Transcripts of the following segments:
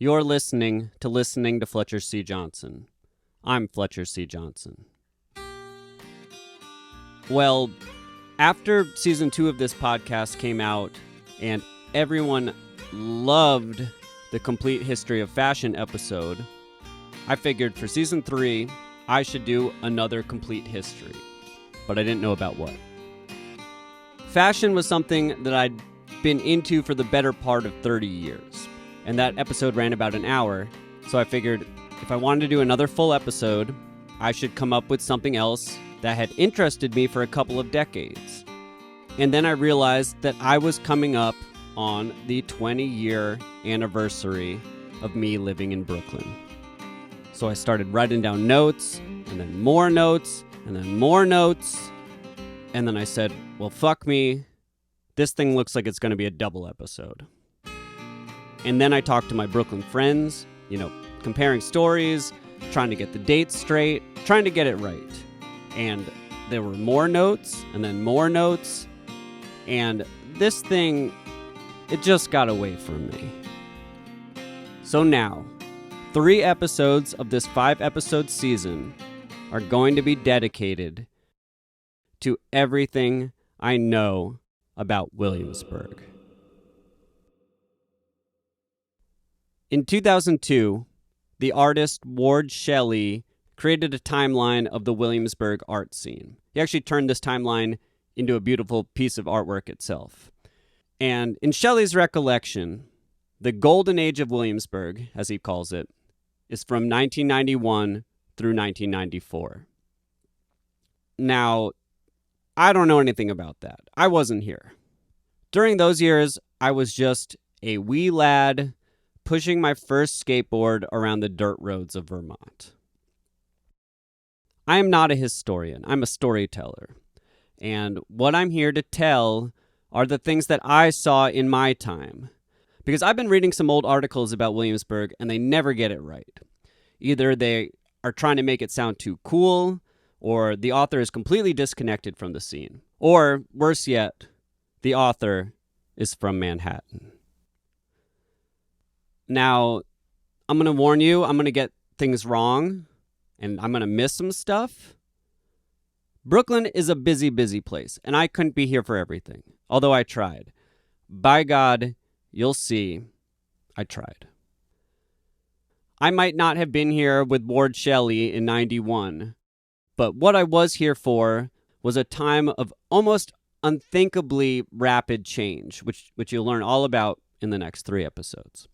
You're listening to Fletcher C. Johnson. I'm Fletcher C. Johnson. Well, after season 2 of this podcast came out and everyone loved the complete history of fashion episode, I figured for season 3, I should do another complete history. But I didn't know about what. Fashion was something that I'd been into for the better part of 30 years. And that episode ran about an hour, so I figured if I wanted to do another full episode, I should come up with something else that had interested me for a couple of decades. And then I realized that I was coming up on the 20-year anniversary of me living in Brooklyn. So I started writing down notes, and then more notes, and then more notes, and then I said, well, fuck me. This thing looks like it's going to be a double episode. And then I talked to my Brooklyn friends, comparing stories, trying to get the dates straight, trying to get it right. And there were more notes, and then more notes, and this thing, it just got away from me. So now, 3 episodes of this 5-episode season are going to be dedicated to everything I know about Williamsburg. In 2002, the artist Ward Shelley created a timeline of the Williamsburg art scene. He actually turned this timeline into a beautiful piece of artwork itself. And in Shelley's recollection, the golden age of Williamsburg, as he calls it, is from 1991 through 1994. Now, I don't know anything about that. I wasn't here. During those years, I was just a wee lad pushing my first skateboard around the dirt roads of Vermont. I am not a historian. I'm a storyteller. And what I'm here to tell are the things that I saw in my time. Because I've been reading some old articles about Williamsburg, and they never get it right. Either they are trying to make it sound too cool, or the author is completely disconnected from the scene. Or, worse yet, the author is from Manhattan. Now, I'm going to warn you, I'm going to get things wrong, and I'm going to miss some stuff. Brooklyn is a busy, busy place, and I couldn't be here for everything, although I tried. By God, you'll see, I tried. I might not have been here with Ward Shelley in 91, but what I was here for was a time of almost unthinkably rapid change, which you'll learn all about in the next 3 episodes.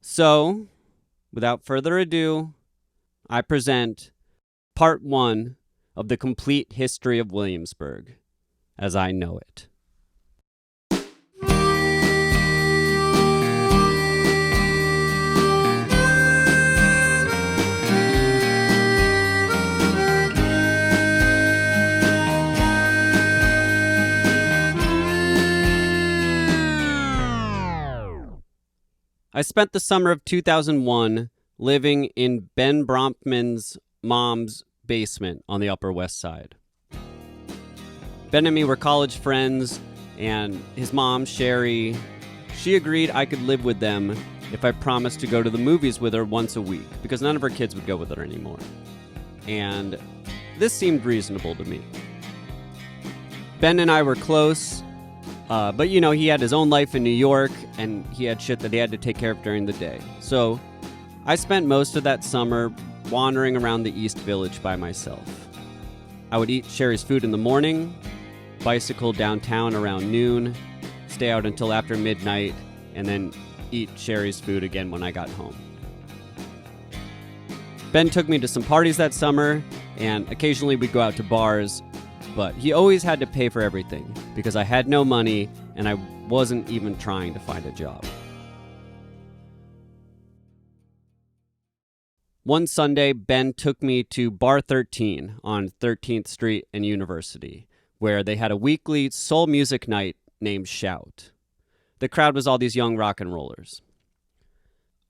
So, without further ado, I present part 1 of the complete history of Williamsburg as I know it. I spent the summer of 2001 living in Ben Brompman's mom's basement on the Upper West Side. Ben and me were college friends, and his mom, Sherry, she agreed I could live with them if I promised to go to the movies with her once a week, because none of her kids would go with her anymore. And this seemed reasonable to me. Ben and I were close, but he had his own life in New York, and he had shit that he had to take care of during the day. So I spent most of that summer wandering around the East Village by myself. I would eat Sherry's food in the morning, bicycle downtown around noon, stay out until after midnight, and then eat Sherry's food again when I got home. Ben took me to some parties that summer, and occasionally we'd go out to bars, but he always had to pay for everything because I had no money and I wasn't even trying to find a job. One Sunday, Ben took me to Bar 13 on 13th Street and University, where they had a weekly soul music night named Shout. The crowd was all these young rock and rollers.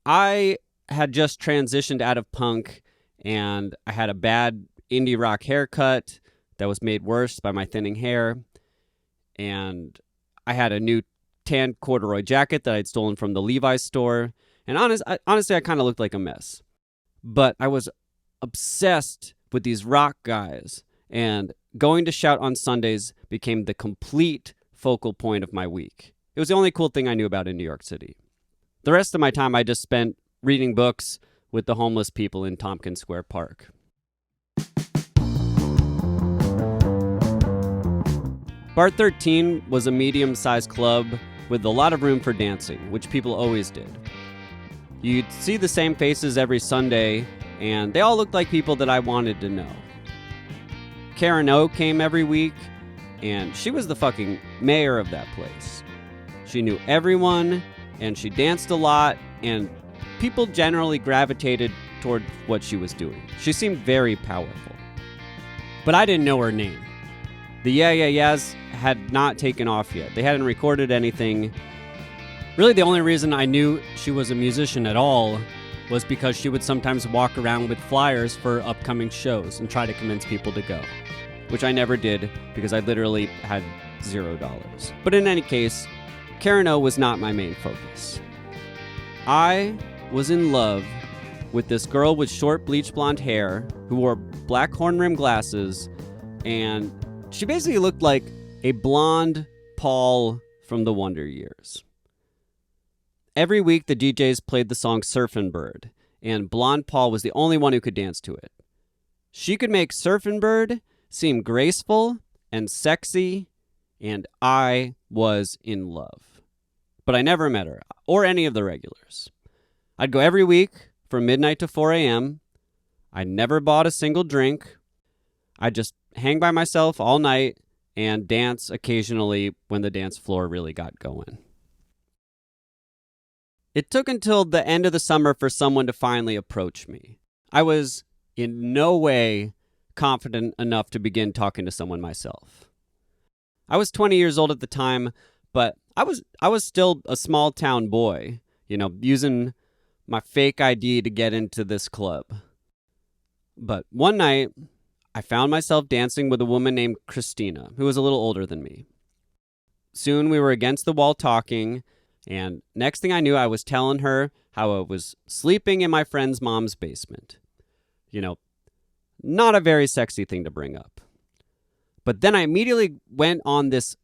I had just transitioned out of punk, and I had a bad indie rock haircut that was made worse by my thinning hair, and I had a new tan corduroy jacket that I'd stolen from the Levi's store, And honestly, I kind of looked like a mess. But I was obsessed with these rock guys, and going to Shout on Sundays became the complete focal point of my week. It was the only cool thing I knew about in New York City. The rest of my time I just spent reading books with the homeless people in Tompkins Square Park. Bar 13 was a medium-sized club with a lot of room for dancing, which people always did. You'd see the same faces every Sunday, and they all looked like people that I wanted to know. Karen O came every week, and she was the fucking mayor of that place. She knew everyone, and she danced a lot, and people generally gravitated toward what she was doing. She seemed very powerful. But I didn't know her name. The Yeah Yeah Yeahs had not taken off yet. They hadn't recorded anything. Really, the only reason I knew she was a musician at all was because she would sometimes walk around with flyers for upcoming shows and try to convince people to go, which I never did because I literally had $0. But in any case, Karen O was not my main focus. I was in love with this girl with short bleach blonde hair who wore black horn-rimmed glasses, and she basically looked like a blonde Paul from the Wonder Years. Every week, the DJs played the song Surfin' Bird, and Blonde Paul was the only one who could dance to it. She could make Surfin' Bird seem graceful and sexy, and I was in love. But I never met her, or any of the regulars. I'd go every week from midnight to 4 a.m. I never bought a single drink. I'd just hang by myself all night and dance occasionally when the dance floor really got going. It took until the end of the summer for someone to finally approach me. I was in no way confident enough to begin talking to someone myself. I was 20 years old at the time, but I was still a small town boy, using my fake ID to get into this club. But one night, I found myself dancing with a woman named Christina, who was a little older than me. Soon we were against the wall talking, and next thing I knew, I was telling her how I was sleeping in my friend's mom's basement. Not a very sexy thing to bring up. But then I immediately went on this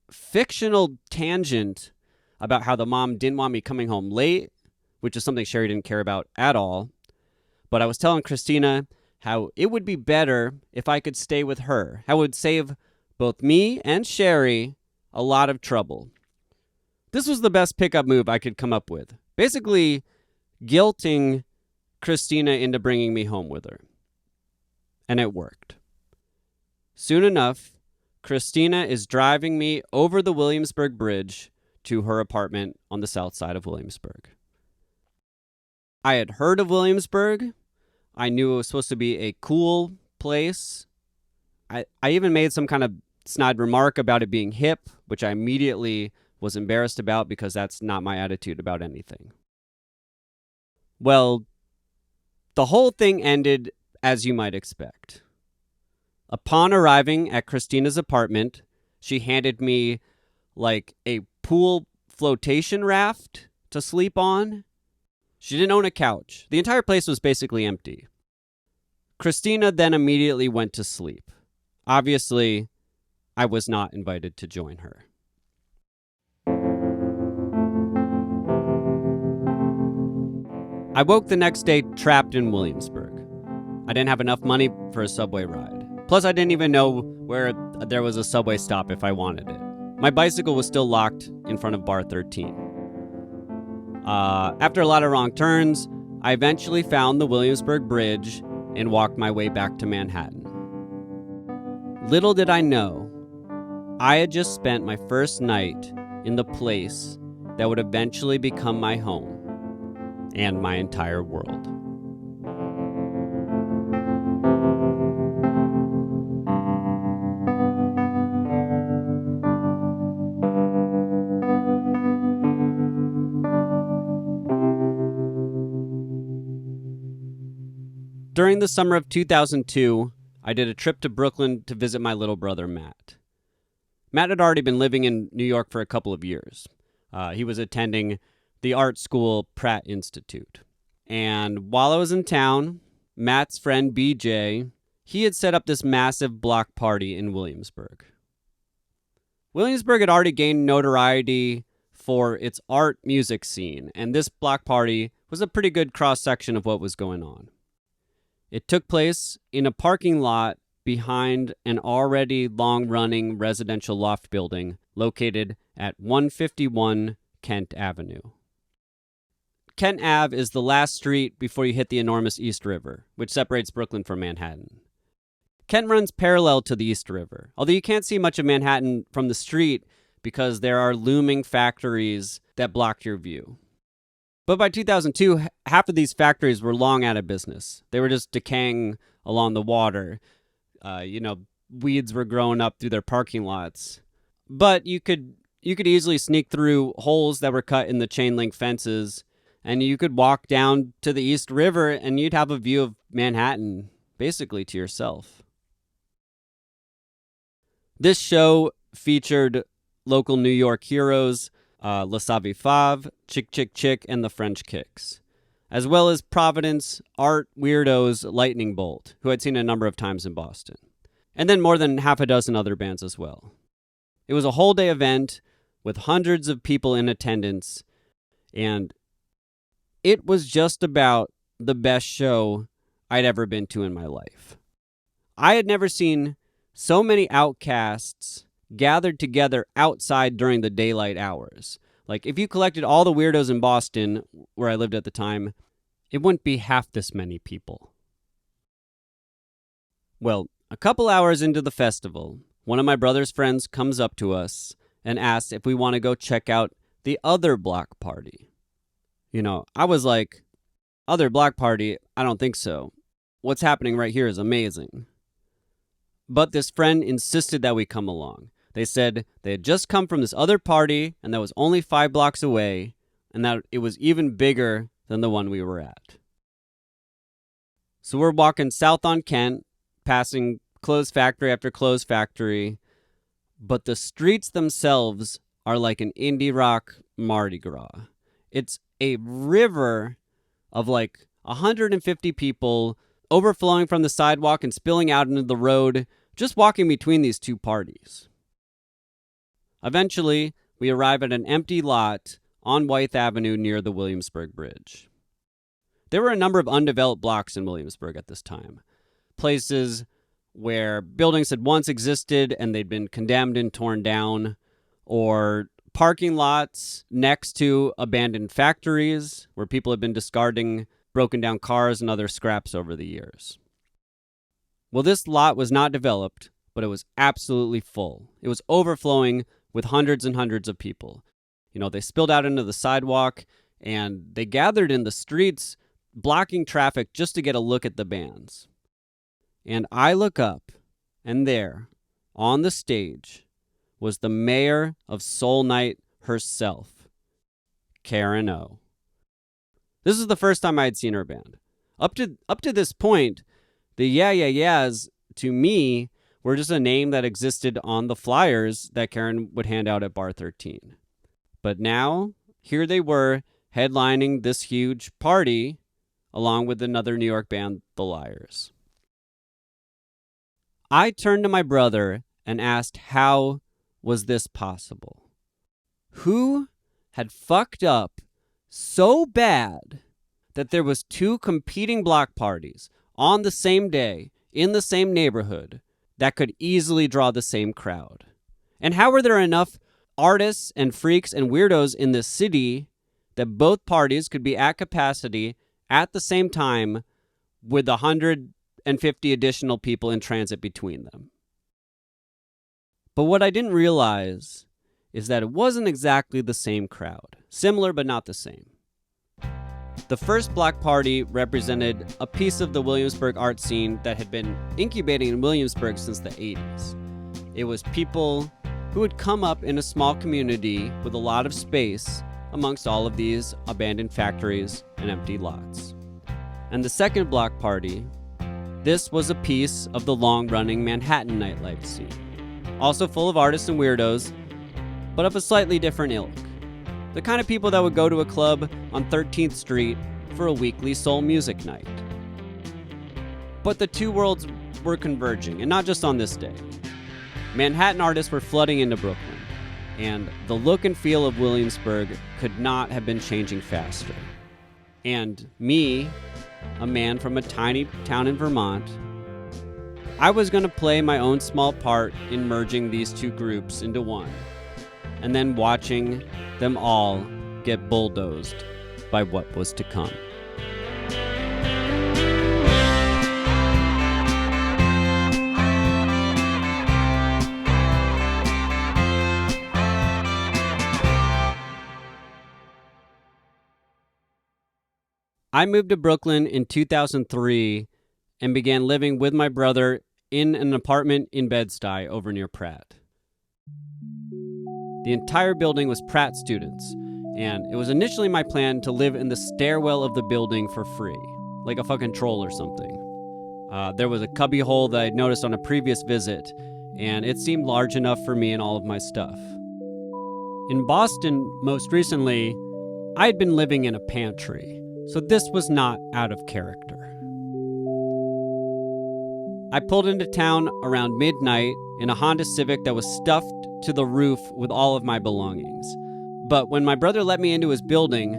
fictional tangent about how the mom didn't want me coming home late, which is something Sherry didn't care about at all. But I was telling Christina how it would be better if I could stay with her, how it would save both me and Sherry a lot of trouble. This was the best pickup move I could come up with. Basically, guilting Christina into bringing me home with her. And it worked. Soon enough, Christina is driving me over the Williamsburg Bridge to her apartment on the south side of Williamsburg. I had heard of Williamsburg. I knew it was supposed to be a cool place. I even made some kind of snide remark about it being hip, which I immediately was embarrassed about because that's not my attitude about anything. Well, the whole thing ended as you might expect. Upon arriving at Christina's apartment, she handed me like a pool flotation raft to sleep on. She didn't own a couch. The entire place was basically empty. Christina then immediately went to sleep. Obviously, I was not invited to join her. I woke the next day trapped in Williamsburg. I didn't have enough money for a subway ride. Plus, I didn't even know where there was a subway stop if I wanted it. My bicycle was still locked in front of Bar 13. After a lot of wrong turns, I eventually found the Williamsburg Bridge and walked my way back to Manhattan. Little did I know, I had just spent my first night in the place that would eventually become my home and my entire world. During the summer of 2002, I did a trip to Brooklyn to visit my little brother, Matt. Matt had already been living in New York for a couple of years. He was attending the art school Pratt Institute. And while I was in town, Matt's friend BJ, he had set up this massive block party in Williamsburg. Williamsburg had already gained notoriety for its art music scene, and this block party was a pretty good cross-section of what was going on. It took place in a parking lot behind an already long-running residential loft building located at 151 Kent Avenue. Kent Ave is the last street before you hit the enormous East River, which separates Brooklyn from Manhattan. Kent runs parallel to the East River, although you can't see much of Manhattan from the street because there are looming factories that block your view. But by 2002, half of these factories were long out of business. They were just decaying along the water. Weeds were growing up through their parking lots. But you could easily sneak through holes that were cut in the chain link fences, and you could walk down to the East River, and you'd have a view of Manhattan basically to yourself. This show featured local New York heroes, Le Savifav, Chick Chick Chick, and the French Kicks, as well as Providence art weirdos Lightning Bolt, who I'd seen a number of times in Boston, and then more than half a dozen other bands as well. It was a whole day event with hundreds of people in attendance, and it was just about the best show I'd ever been to in my life. I had never seen so many outcasts gathered together outside during the daylight hours. Like, if you collected all the weirdos in Boston, where I lived at the time, it wouldn't be half this many people. Well, a couple hours into the festival, one of my brother's friends comes up to us and asks if we want to go check out the other block party. I was like, other block party? I don't think so. What's happening right here is amazing. But this friend insisted that we come along. They said they had just come from this other party and that was only 5 blocks away, and that it was even bigger than the one we were at. So we're walking south on Kent, passing clothes factory after clothes factory, but the streets themselves are like an indie rock Mardi Gras. It's a river of like 150 people overflowing from the sidewalk and spilling out into the road, just walking between these two parties. Eventually, we arrive at an empty lot on Wythe Avenue near the Williamsburg Bridge. There were a number of undeveloped blocks in Williamsburg at this time, places where buildings had once existed and they'd been condemned and torn down, or parking lots next to abandoned factories where people had been discarding broken down cars and other scraps over the years. Well, this lot was not developed, but it was absolutely full. It was overflowing with hundreds and hundreds of people. They spilled out into the sidewalk, and they gathered in the streets, blocking traffic just to get a look at the bands. And I look up, and there, on the stage, was the mayor of Soul Night herself, Karen O. This is the first time I had seen her band. Up to this point, the Yeah Yeah Yeahs, to me, were just a name that existed on the flyers that Karen would hand out at Bar 13. But now, here they were, headlining this huge party, along with another New York band, The Liars. I turned to my brother and asked how was this possible? Who had fucked up so bad that there was 2 competing block parties on the same day in the same neighborhood that could easily draw the same crowd? And how were there enough artists and freaks and weirdos in this city that both parties could be at capacity at the same time with 150 additional people in transit between them? But what I didn't realize is that it wasn't exactly the same crowd. Similar, but not the same. The first block party represented a piece of the Williamsburg art scene that had been incubating in Williamsburg since the 80s. It was people who had come up in a small community with a lot of space amongst all of these abandoned factories and empty lots. And the second block party, this was a piece of the long-running Manhattan nightlife scene. Also full of artists and weirdos, but of a slightly different ilk. The kind of people that would go to a club on 13th Street for a weekly soul music night. But the two worlds were converging, and not just on this day. Manhattan artists were flooding into Brooklyn, and the look and feel of Williamsburg could not have been changing faster. And me, a man from a tiny town in Vermont, I was going to play my own small part in merging these two groups into one, and then watching them all get bulldozed by what was to come. I moved to Brooklyn in 2003 and began living with my brother in an apartment in Bed-Stuy over near Pratt. The entire building was Pratt students, and it was initially my plan to live in the stairwell of the building for free, like a fucking troll or something. There was a cubby hole that I'd noticed on a previous visit, and it seemed large enough for me and all of my stuff. In Boston, most recently, I had been living in a pantry. So this was not out of character. I pulled into town around midnight in a Honda Civic that was stuffed to the roof with all of my belongings. But when my brother let me into his building,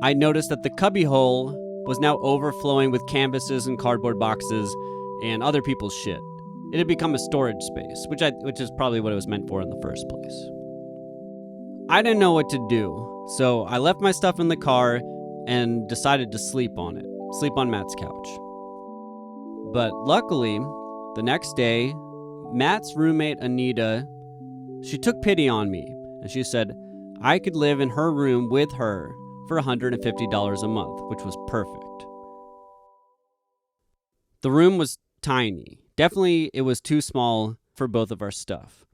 I noticed that the cubbyhole was now overflowing with canvases and cardboard boxes and other people's shit. It had become a storage space, which is probably what it was meant for in the first place. I didn't know what to do, so I left my stuff in the car and decided to sleep on Matt's couch. But luckily, the next day, Matt's roommate Anita, she took pity on me, and she said I could live in her room with her for $150 a month, which was perfect. The room was tiny. Definitely, it was too small for both of our stuff.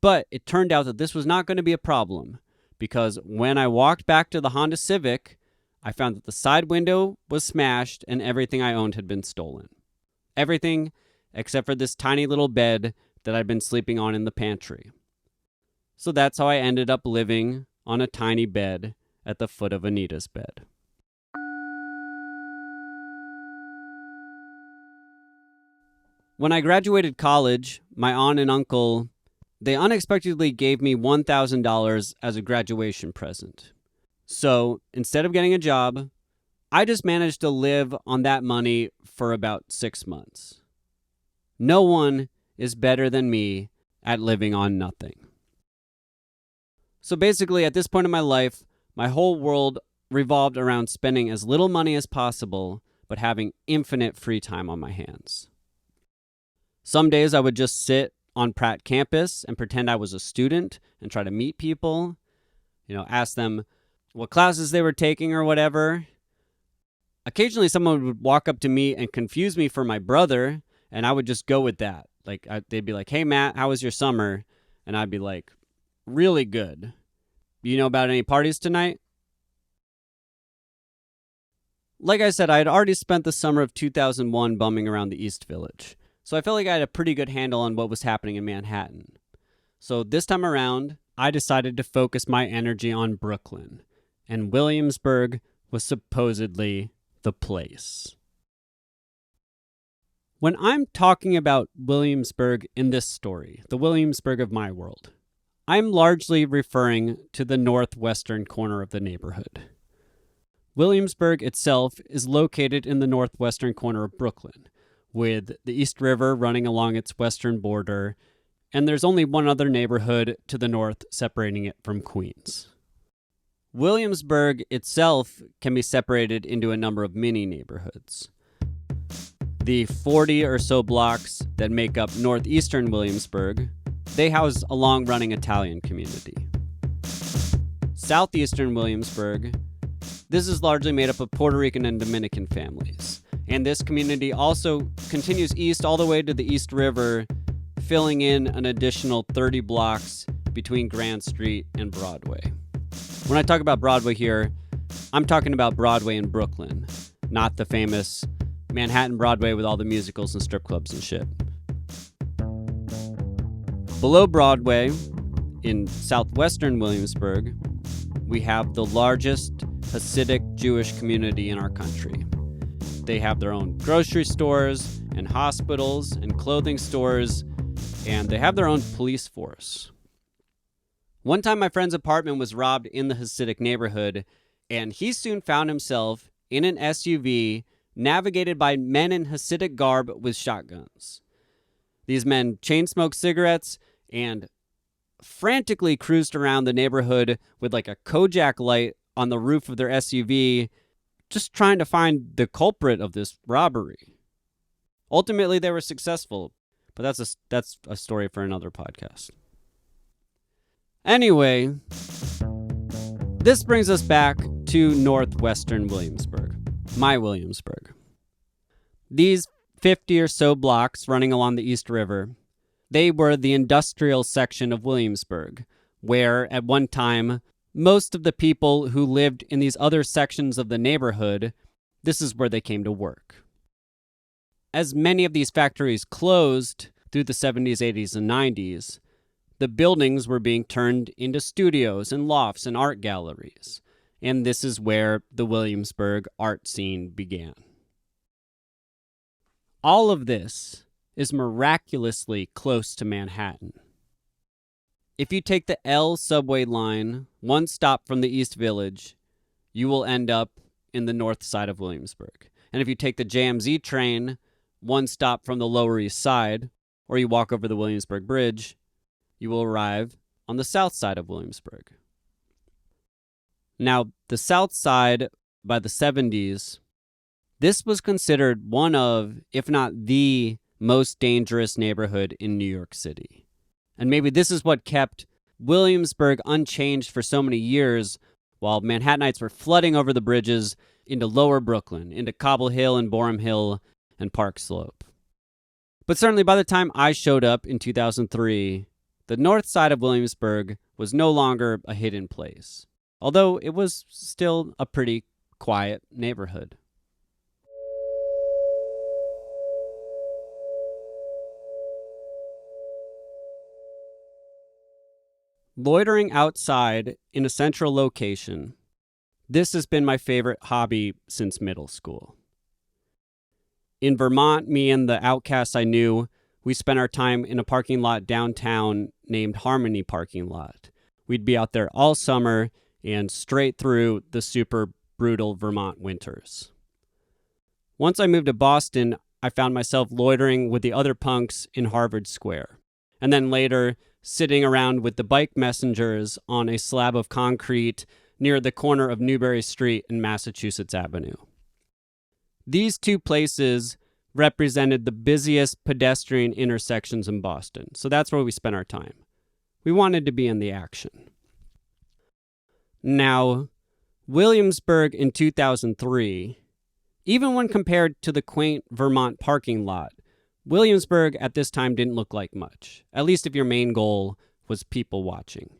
But it turned out that this was not going to be a problem, because when I walked back to the Honda Civic, I found that the side window was smashed and everything I owned had been stolen. Everything except for this tiny little bed that I'd been sleeping on in the pantry. So that's how I ended up living on a tiny bed at the foot of Anita's bed. When I graduated college, my aunt and uncle, they unexpectedly gave me $1,000 as a graduation present. So, instead of getting a job, I just managed to live on that money for about 6 months. No one is better than me at living on nothing. So basically, at this point in my life, my whole world revolved around spending as little money as possible, but having infinite free time on my hands. Some days I would just sit on Pratt campus and pretend I was a student and try to meet people, ask them what classes they were taking or whatever. Occasionally someone would walk up to me and confuse me for my brother, and I would just go with that. They'd be like, "Hey Matt, how was your summer?" And I'd be like, "Really good. You know about any parties tonight?" Like I said, I had already spent the summer of 2001 bumming around the East Village, so I felt like I had a pretty good handle on what was happening in Manhattan. So this time around, I decided to focus my energy on Brooklyn. And Williamsburg was supposedly the place. When I'm talking about Williamsburg in this story, the Williamsburg of my world, I'm largely referring to the northwestern corner of the neighborhood. Williamsburg itself is located in the northwestern corner of Brooklyn, with the East River running along its western border, and there's only one other neighborhood to the north separating it from Queens. Williamsburg itself can be separated into a number of mini neighborhoods. The 40 or so blocks that make up northeastern Williamsburg, they house a long-running Italian community. Southeastern Williamsburg, this is largely made up of Puerto Rican and Dominican families. And this community also continues east all the way to the East River, filling in an additional 30 blocks between Grand Street and Broadway. When I talk about Broadway here, I'm talking about Broadway in Brooklyn, not the famous Manhattan Broadway with all the musicals and strip clubs and shit. Below Broadway, in southwestern Williamsburg, we have the largest Hasidic Jewish community in our country. They have their own grocery stores and hospitals and clothing stores, and they have their own police force. One time my friend's apartment was robbed in the Hasidic neighborhood, and he soon found himself in an SUV navigated by men in Hasidic garb with shotguns. These men chain-smoked cigarettes and frantically cruised around the neighborhood with like a Kojak light on the roof of their SUV, just trying to find the culprit of this robbery. Ultimately, they were successful, but that's a story for another podcast. Anyway, this brings us back to northwestern Williamsburg, my Williamsburg. These 50 or so blocks running along the East River, they were the industrial section of Williamsburg, where at one time, most of the people who lived in these other sections of the neighborhood, this is where they came to work. As many of these factories closed through the 70s, 80s, and 90s, the buildings were being turned into studios and lofts and art galleries. And this is where the Williamsburg art scene began. All of this is miraculously close to Manhattan. If you take the L subway line, one stop from the East Village, you will end up in the north side of Williamsburg. And if you take the JMZ train, one stop from the Lower East Side, or you walk over the Williamsburg Bridge, you will arrive on the south side of Williamsburg. Now, the south side, by the 70s, this was considered one of, if not the most dangerous neighborhood in New York City. And maybe this is what kept Williamsburg unchanged for so many years, while Manhattanites were flooding over the bridges into Lower Brooklyn, into Cobble Hill and Boerum Hill and Park Slope. But certainly by the time I showed up in 2003, the north side of Williamsburg was no longer a hidden place, although it was still a pretty quiet neighborhood. Loitering outside in a central location, this has been my favorite hobby since middle school. In Vermont, me and the outcasts I knew, we spent our time in a parking lot downtown named Harmony Parking Lot. We'd be out there all summer and straight through the super brutal Vermont winters. Once I moved to Boston, I found myself loitering with the other punks in Harvard Square, and then later sitting around with the bike messengers on a slab of concrete near the corner of Newbury Street and Massachusetts Avenue. These two places represented the busiest pedestrian intersections in Boston, so that's where we spent our time. We wanted to be in the action. Now, Williamsburg in 2003, even when compared to the quaint Vermont parking lot, Williamsburg at this time didn't look like much, at least if your main goal was people watching.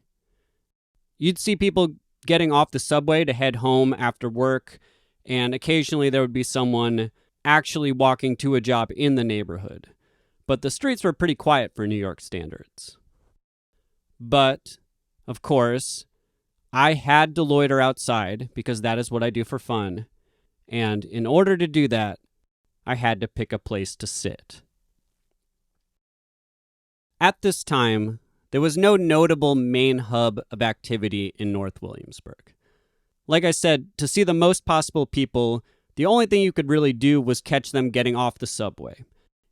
You'd see people getting off the subway to head home after work, and occasionally there would be someone actually walking to a job in the neighborhood. But the streets were pretty quiet for New York standards. But, of course, I had to loiter outside because that is what I do for fun. And in order to do that, I had to pick a place to sit. At this time, there was no notable main hub of activity in North Williamsburg. Like I said, to see the most possible people, the only thing you could really do was catch them getting off the subway.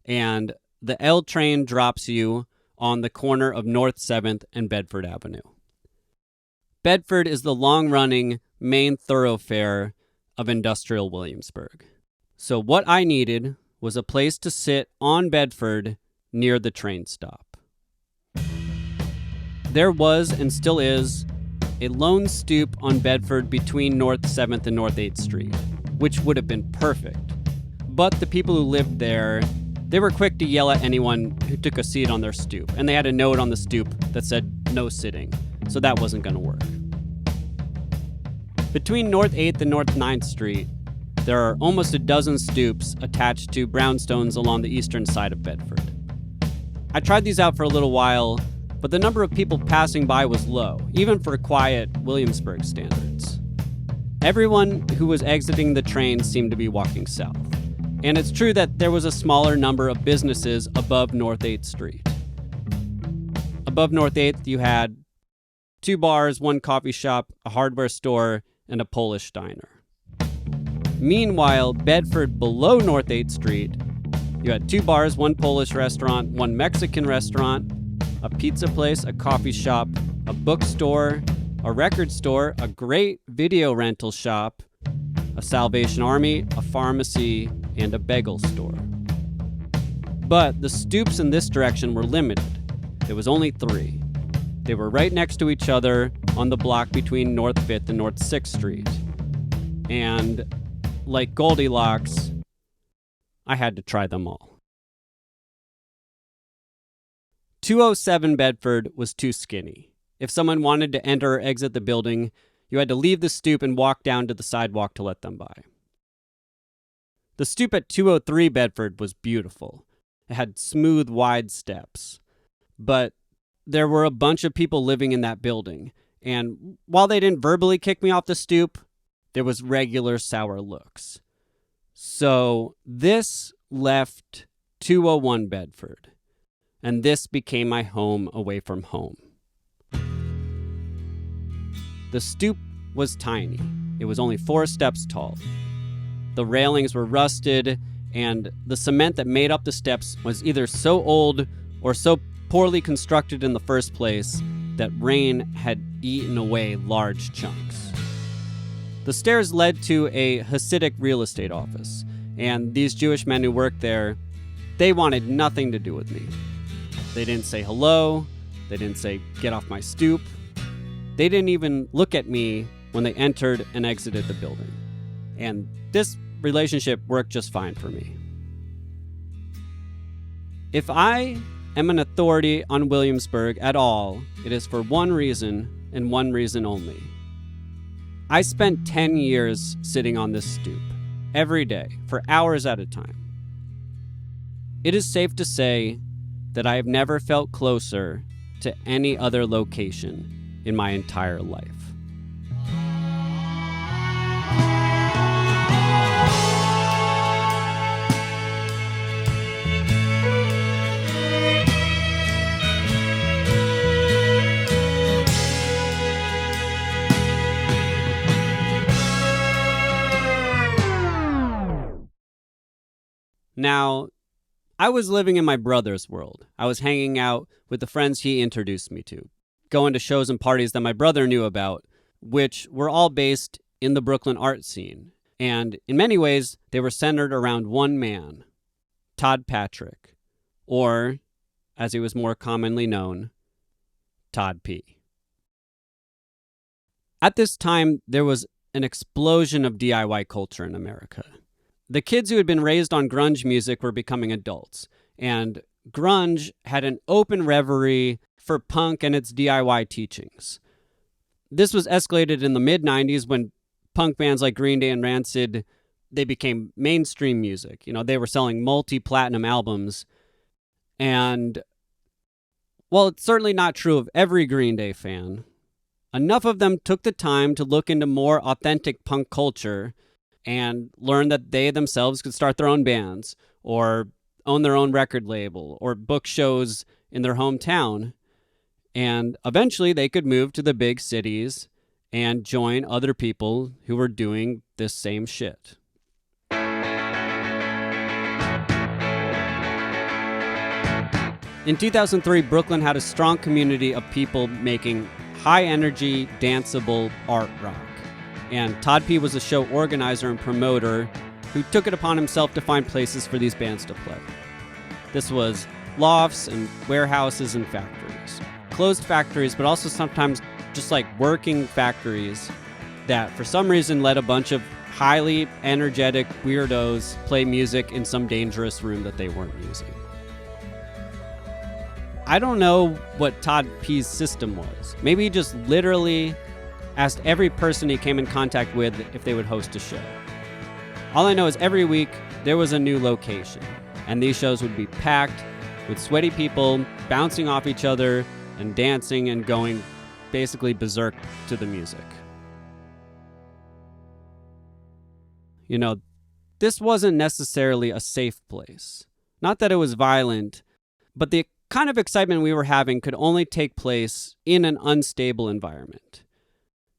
And the L train drops you on the corner of North 7th and Bedford Avenue. Bedford is the long-running main thoroughfare of industrial Williamsburg. So what I needed was a place to sit on Bedford near the train stop. There was, and still is, a lone stoop on Bedford between North 7th and North 8th Street, which would have been perfect. But the people who lived there, they were quick to yell at anyone who took a seat on their stoop, and they had a note on the stoop that said, "No sitting," so that wasn't going to work. Between North 8th and North 9th Street, there are almost a dozen stoops attached to brownstones along the eastern side of Bedford. I tried these out for a little while, but the number of people passing by was low, even for quiet Williamsburg standards. Everyone who was exiting the train seemed to be walking south, and it's true that there was a smaller number of businesses above North 8th Street. Above North 8th, you had 2 bars, 1 coffee shop, a hardware store, and a Polish diner. Meanwhile, Bedford below North 8th Street, you had 2 bars, 1 Polish restaurant, 1 Mexican restaurant, a pizza place, a coffee shop, a bookstore, a record store, a great video rental shop, a Salvation Army, a pharmacy, and a bagel store. But the stoops in this direction were limited. There was only 3. They were right next to each other on the block between North 5th and North 6th Street. And like Goldilocks, I had to try them all. 207 Bedford was too skinny. If someone wanted to enter or exit the building, you had to leave the stoop and walk down to the sidewalk to let them by. The stoop at 203 Bedford was beautiful. It had smooth, wide steps. But there were a bunch of people living in that building, and while they didn't verbally kick me off the stoop, there was regular sour looks. So this left 201 Bedford, and this became my home away from home. The stoop was tiny. It was only 4 steps tall. The railings were rusted, and the cement that made up the steps was either so old or so poorly constructed in the first place that rain had eaten away large chunks. The stairs led to a Hasidic real estate office, and these Jewish men who worked there, they wanted nothing to do with me. They didn't say hello. They didn't say, "Get off my stoop." They didn't even look at me when they entered and exited the building. And this relationship worked just fine for me. If I am an authority on Williamsburg at all, it is for one reason and one reason only. I spent 10 years sitting on this stoop, every day, for hours at a time. It is safe to say that I have never felt closer to any other location in my entire life. Now, I was living in my brother's world. I was hanging out with the friends he introduced me to, going to shows and parties that my brother knew about, which were all based in the Brooklyn art scene. And in many ways, they were centered around one man, Todd Patrick, or, as he was more commonly known, Todd P. At this time, there was an explosion of DIY culture in America. The kids who had been raised on grunge music were becoming adults, and grunge had an open reverie for punk and its DIY teachings. This was escalated in the mid-90s when punk bands like Green Day and Rancid, they became mainstream music. You know, they were selling multi-platinum albums. And while it's certainly not true of every Green Day fan, enough of them took the time to look into more authentic punk culture and learn that they themselves could start their own bands or own their own record label or book shows in their hometown. And eventually they could move to the big cities and join other people who were doing this same shit. In 2003, Brooklyn had a strong community of people making high-energy, danceable art rock. And Todd P. was a show organizer and promoter who took it upon himself to find places for these bands to play. This was lofts and warehouses and factories. Closed factories, but also sometimes just like working factories that for some reason let a bunch of highly energetic weirdos play music in some dangerous room that they weren't using. I don't know what Todd P's system was. Maybe he just literally asked every person he came in contact with if they would host a show. All I know is every week there was a new location, and these shows would be packed with sweaty people bouncing off each other and dancing and going basically berserk to the music. You know, this wasn't necessarily a safe place. Not that it was violent, but the kind of excitement we were having could only take place in an unstable environment.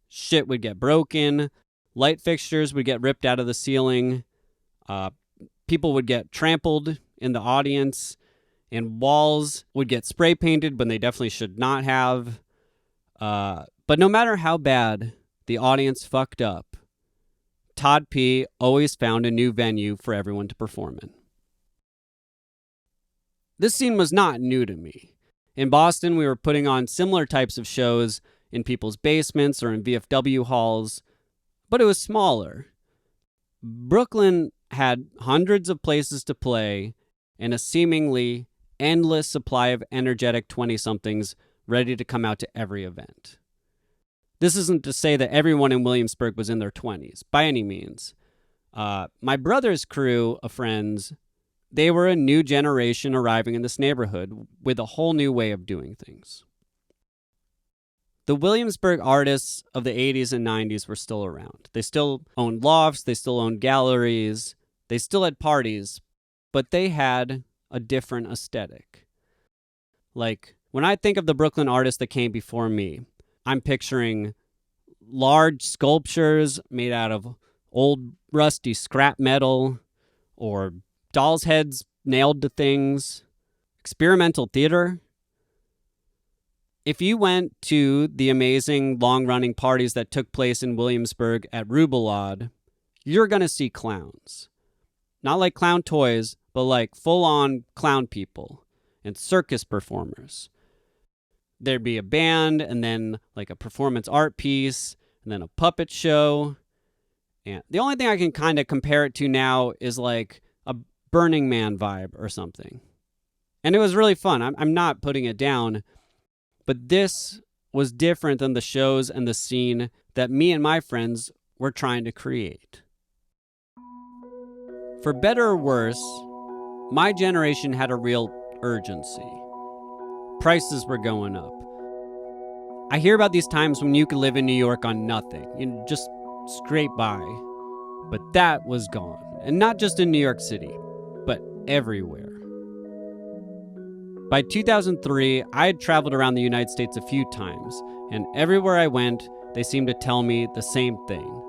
Shit would get broken, light fixtures would get ripped out of the ceiling, people would get trampled in the audience, and walls would get spray painted when they definitely should not have. But no matter how bad the audience fucked up, Todd P. always found a new venue for everyone to perform in. This scene was not new to me. In Boston, we were putting on similar types of shows in people's basements or in VFW halls, but it was smaller. Brooklyn had hundreds of places to play and a seemingly endless supply of energetic 20-somethings ready to come out to every event. This isn't to say that everyone in Williamsburg was in their 20s, by any means. My brother's crew of friends, they were a new generation arriving in this neighborhood with a whole new way of doing things. The Williamsburg artists of the 80s and 90s were still around. They still owned lofts, they still owned galleries, they still had parties, but they had a different aesthetic. Like, when I think of the Brooklyn artists that came before me, I'm picturing large sculptures made out of old rusty scrap metal or dolls' heads nailed to things, experimental theater. If you went to the amazing long-running parties that took place in Williamsburg at Rubilade, you're going to see clowns. Not like clown toys, but like full-on clown people and circus performers. There'd be a band and then like a performance art piece and then a puppet show. And the only thing I can kind of compare it to now is like a Burning Man vibe or something. And it was really fun. I'm not putting it down, but this was different than the shows and the scene that me and my friends were trying to create. For better or worse, my generation had a real urgency. Prices were going up. I hear about these times when you could live in New York on nothing, just scrape by. But that was gone. And not just in New York City, but everywhere. By 2003, I had traveled around the United States a few times, and everywhere I went, they seemed to tell me the same thing,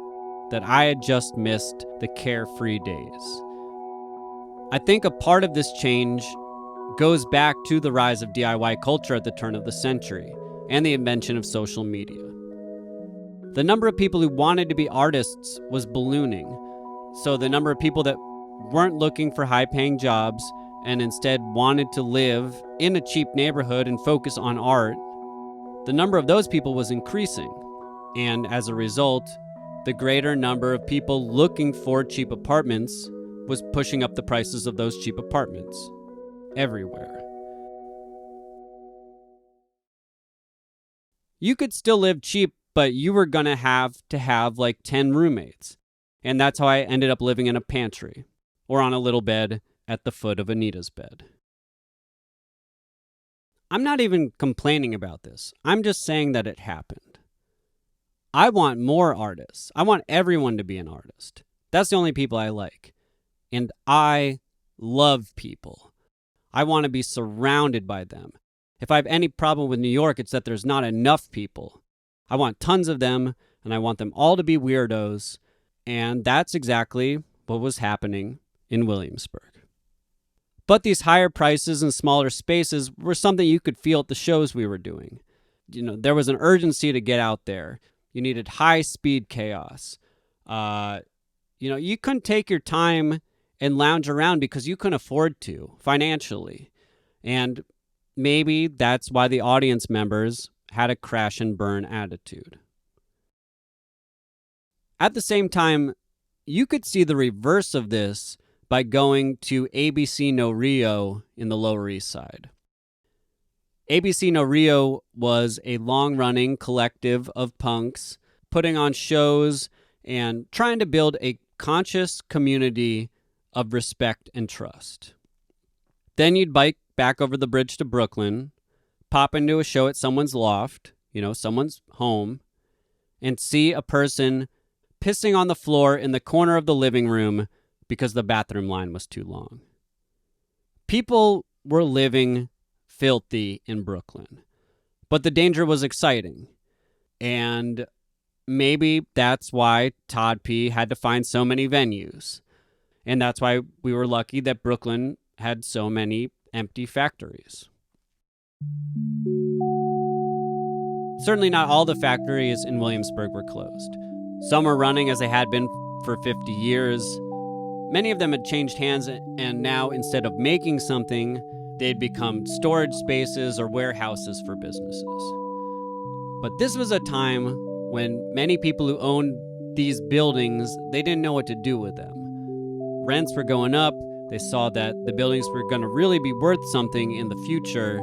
that I had just missed the carefree days. I think a part of this change goes back to the rise of DIY culture at the turn of the century and the invention of social media. The number of people who wanted to be artists was ballooning, so the number of people that weren't looking for high-paying jobs and instead wanted to live in a cheap neighborhood and focus on art, the number of those people was increasing. And as a result, the greater number of people looking for cheap apartments was pushing up the prices of those cheap apartments everywhere. You could still live cheap, but you were going to have like 10 roommates. And that's how I ended up living in a pantry or on a little bed at the foot of Anita's bed. I'm not even complaining about this. I'm just saying that it happened. I want more artists. I want everyone to be an artist. That's the only people I like. And I love people. I want to be surrounded by them. If I have any problem with New York, it's that there's not enough people. I want tons of them, and I want them all to be weirdos. And that's exactly what was happening in Williamsburg. But these higher prices and smaller spaces were something you could feel at the shows we were doing. There was an urgency to get out there. You needed high-speed chaos. You couldn't take your time and lounge around because you couldn't afford to financially. And maybe that's why the audience members had a crash and burn attitude. At the same time, you could see the reverse of this by going to ABC No Rio in the Lower East Side. ABC No Rio was a long-running collective of punks putting on shows and trying to build a conscious community of respect and trust. Then you'd bike back over the bridge to Brooklyn, pop into a show at someone's loft, someone's home, and see a person pissing on the floor in the corner of the living room because the bathroom line was too long. People were living filthy in Brooklyn, but the danger was exciting. And maybe that's why Todd P. had to find so many venues. And that's why we were lucky that Brooklyn had so many empty factories. Certainly not all the factories in Williamsburg were closed. Some were running as they had been for 50 years. Many of them had changed hands, and now instead of making something, they'd become storage spaces or warehouses for businesses. But this was a time when many people who owned these buildings, they didn't know what to do with them. Rents were going up. They saw that the buildings were going to really be worth something in the future,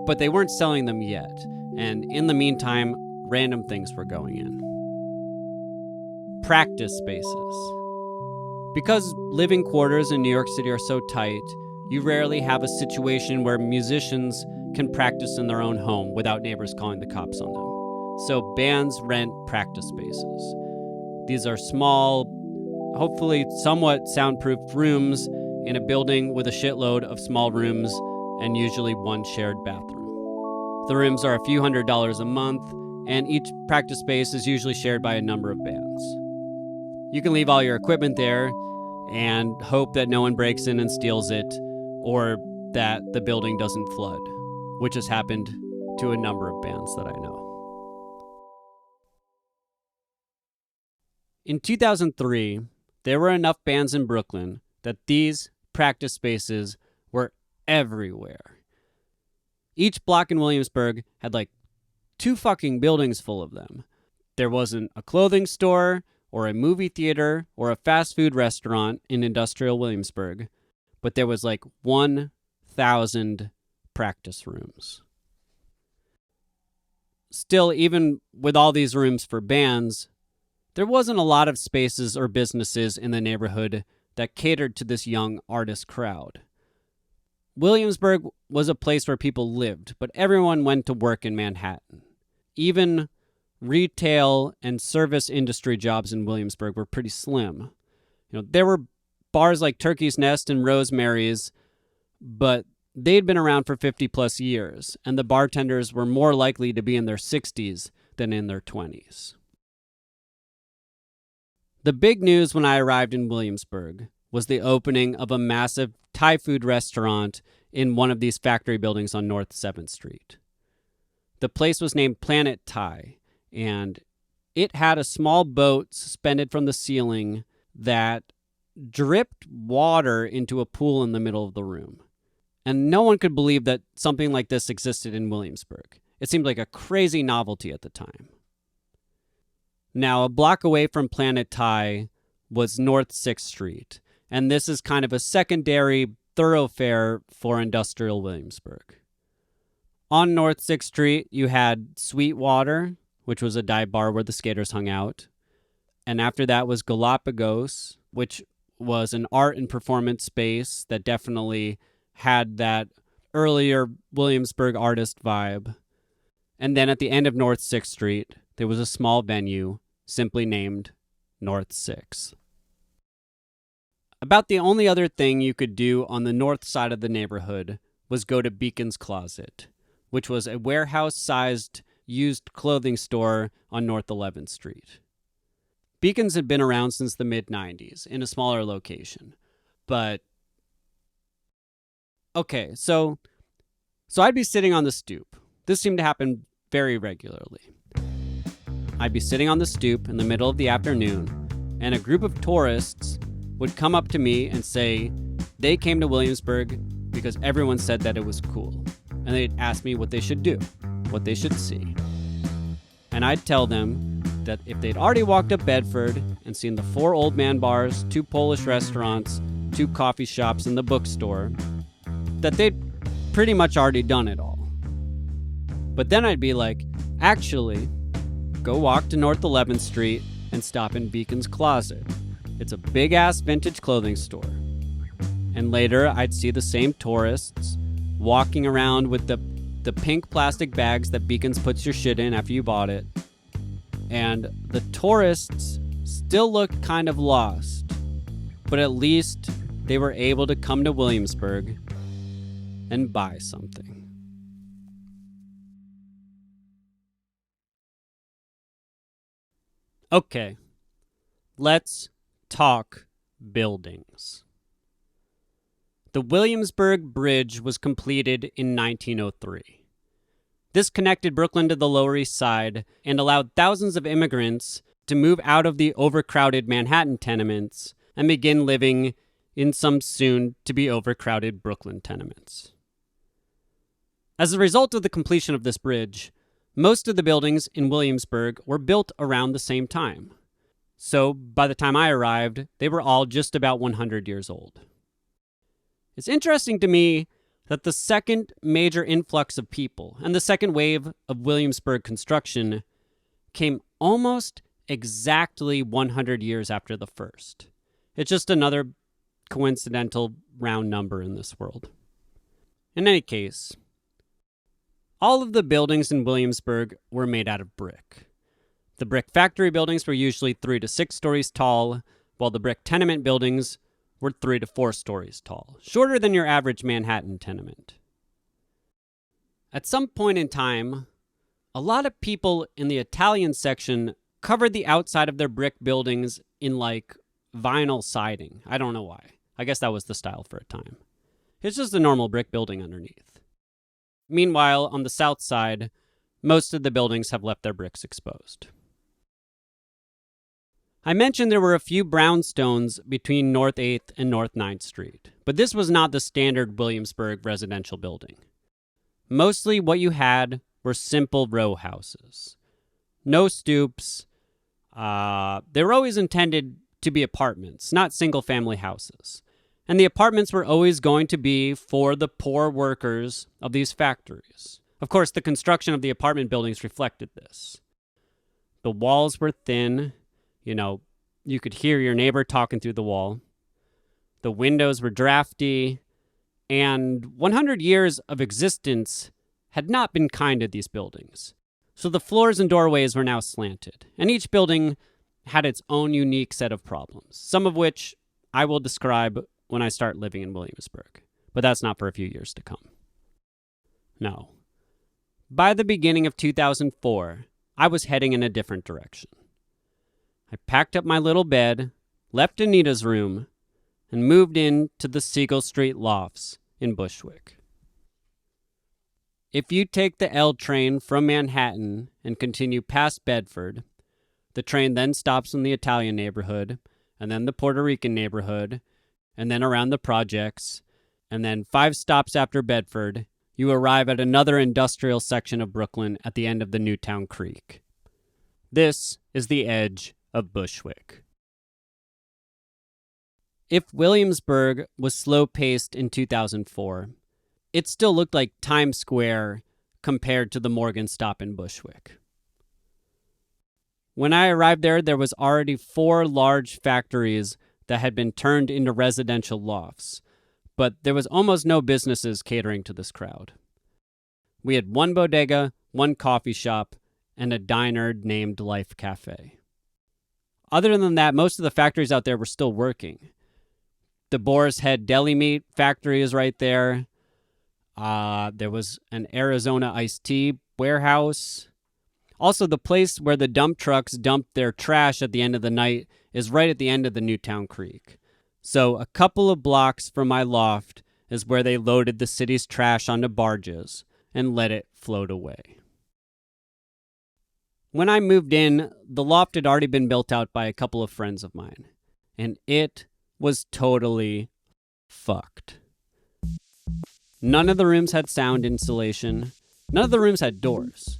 but they weren't selling them yet. And in the meantime, random things were going in. Practice spaces. Because living quarters in New York City are so tight, you rarely have a situation where musicians can practice in their own home without neighbors calling the cops on them. So bands rent practice spaces. These are small, hopefully somewhat soundproof rooms in a building with a shitload of small rooms and usually one shared bathroom. The rooms are a few $100s a month, and each practice space is usually shared by a number of bands. You can leave all your equipment there and hope that no one breaks in and steals it, or that the building doesn't flood, which has happened to a number of bands that I know. In 2003, there were enough bands in Brooklyn that these practice spaces were everywhere. Each block in Williamsburg had like 2 fucking buildings full of them. There wasn't a clothing store or a movie theater or a fast food restaurant in industrial Williamsburg, but there was like 1,000 practice rooms. Still, even with all these rooms for bands, there wasn't a lot of spaces or businesses in the neighborhood that catered to this young artist crowd. Williamsburg was a place where people lived, but everyone went to work in Manhattan. Even retail and service industry jobs in Williamsburg were pretty slim. There were bars like Turkey's Nest and Rosemary's, but they'd been around for 50 plus years, and the bartenders were more likely to be in their 60s than in their 20s. The big news when I arrived in Williamsburg was the opening of a massive Thai food restaurant in one of these factory buildings on North 7th Street. The place was named Planet Thai, and it had a small boat suspended from the ceiling that dripped water into a pool in the middle of the room. And no one could believe that something like this existed in Williamsburg. It seemed like a crazy novelty at the time. Now, a block away from Planet Thai was North 6th Street, and this is kind of a secondary thoroughfare for industrial Williamsburg. On North 6th Street, you had Sweetwater, which was a dive bar where the skaters hung out. And after that was Galapagos, which was an art and performance space that definitely had that earlier Williamsburg artist vibe. And then at the end of North 6th Street, there was a small venue simply named North 6. About the only other thing you could do on the north side of the neighborhood was go to Beacon's Closet, which was a warehouse-sized used clothing store on North 11th Street. Beacon's had been around since the mid-90s in a smaller location. But, okay, so I'd be sitting on the stoop. This seemed to happen very regularly. I'd be sitting on the stoop in the middle of the afternoon, and a group of tourists would come up to me and say they came to Williamsburg because everyone said that it was cool. And they'd ask me what they should do, what they should see. And I'd tell them that if they'd already walked up Bedford and seen the 4 old man bars, 2 Polish restaurants, 2 coffee shops, and the bookstore, that they'd pretty much already done it all. But then I'd be like, actually, go walk to North 11th Street and stop in Beacon's Closet. It's a big-ass vintage clothing store. And later, I'd see the same tourists walking around with the the pink plastic bags that Beacons puts your shit in after you bought it. And the tourists still looked kind of lost, but at least they were able to come to Williamsburg and buy something. Okay, let's talk buildings. The Williamsburg Bridge was completed in 1903. This connected Brooklyn to the Lower East Side and allowed thousands of immigrants to move out of the overcrowded Manhattan tenements and begin living in some soon-to-be overcrowded Brooklyn tenements. As a result of the completion of this bridge, most of the buildings in Williamsburg were built around the same time. So by the time I arrived, they were all just about 100 years old. It's interesting to me that the second major influx of people and the second wave of Williamsburg construction came almost exactly 100 years after the first. It's just another coincidental round number in this world. In any case, all of the buildings in Williamsburg were made out of brick. The brick factory buildings were usually 3 to 6 stories tall, while the brick tenement buildings were 3 to 4 stories tall, shorter than your average Manhattan tenement. At some point in time, a lot of people in the Italian section covered the outside of their brick buildings in like vinyl siding. I don't know why. I guess that was the style for a time. It's just a normal brick building underneath. Meanwhile, on the south side, most of the buildings have left their bricks exposed. I mentioned there were a few brownstones between North 8th and North 9th Street, but this was not the standard Williamsburg residential building. Mostly what you had were simple row houses. No stoops. They were always intended to be apartments, not single-family houses. And the apartments were always going to be for the poor workers of these factories. Of course, the construction of the apartment buildings reflected this. The walls were thin. You could hear your neighbor talking through the wall. The windows were drafty. And 100 years of existence had not been kind to these buildings. So the floors and doorways were now slanted. And each building had its own unique set of problems, some of which I will describe when I start living in Williamsburg. But that's not for a few years to come. No. By the beginning of 2004, I was heading in a different direction. I packed up my little bed, left Anita's room, and moved into the Siegel Street lofts in Bushwick. If you take the L train from Manhattan and continue past Bedford, the train then stops in the Italian neighborhood, and then the Puerto Rican neighborhood, and then around the projects, and then 5 stops after Bedford, you arrive at another industrial section of Brooklyn at the end of the Newtown Creek. This is the edge of Bushwick. If Williamsburg was slow-paced in 2004, it still looked like Times Square compared to the Morgan stop in Bushwick. When I arrived there was already 4 large factories that had been turned into residential lofts, but there was almost no businesses catering to this crowd. We had 1 bodega, 1 coffee shop, and a diner named Life Cafe. Other than that, most of the factories out there were still working. The Boar's Head Deli Meat factory is right there. There was an Arizona iced tea warehouse. Also, the place where the dump trucks dumped their trash at the end of the night is right at the end of the Newtown Creek. So a couple of blocks from my loft is where they loaded the city's trash onto barges and let it float away. When I moved in, the loft had already been built out by a couple of friends of mine, and it was totally fucked. None of the rooms had sound insulation. None of the rooms had doors.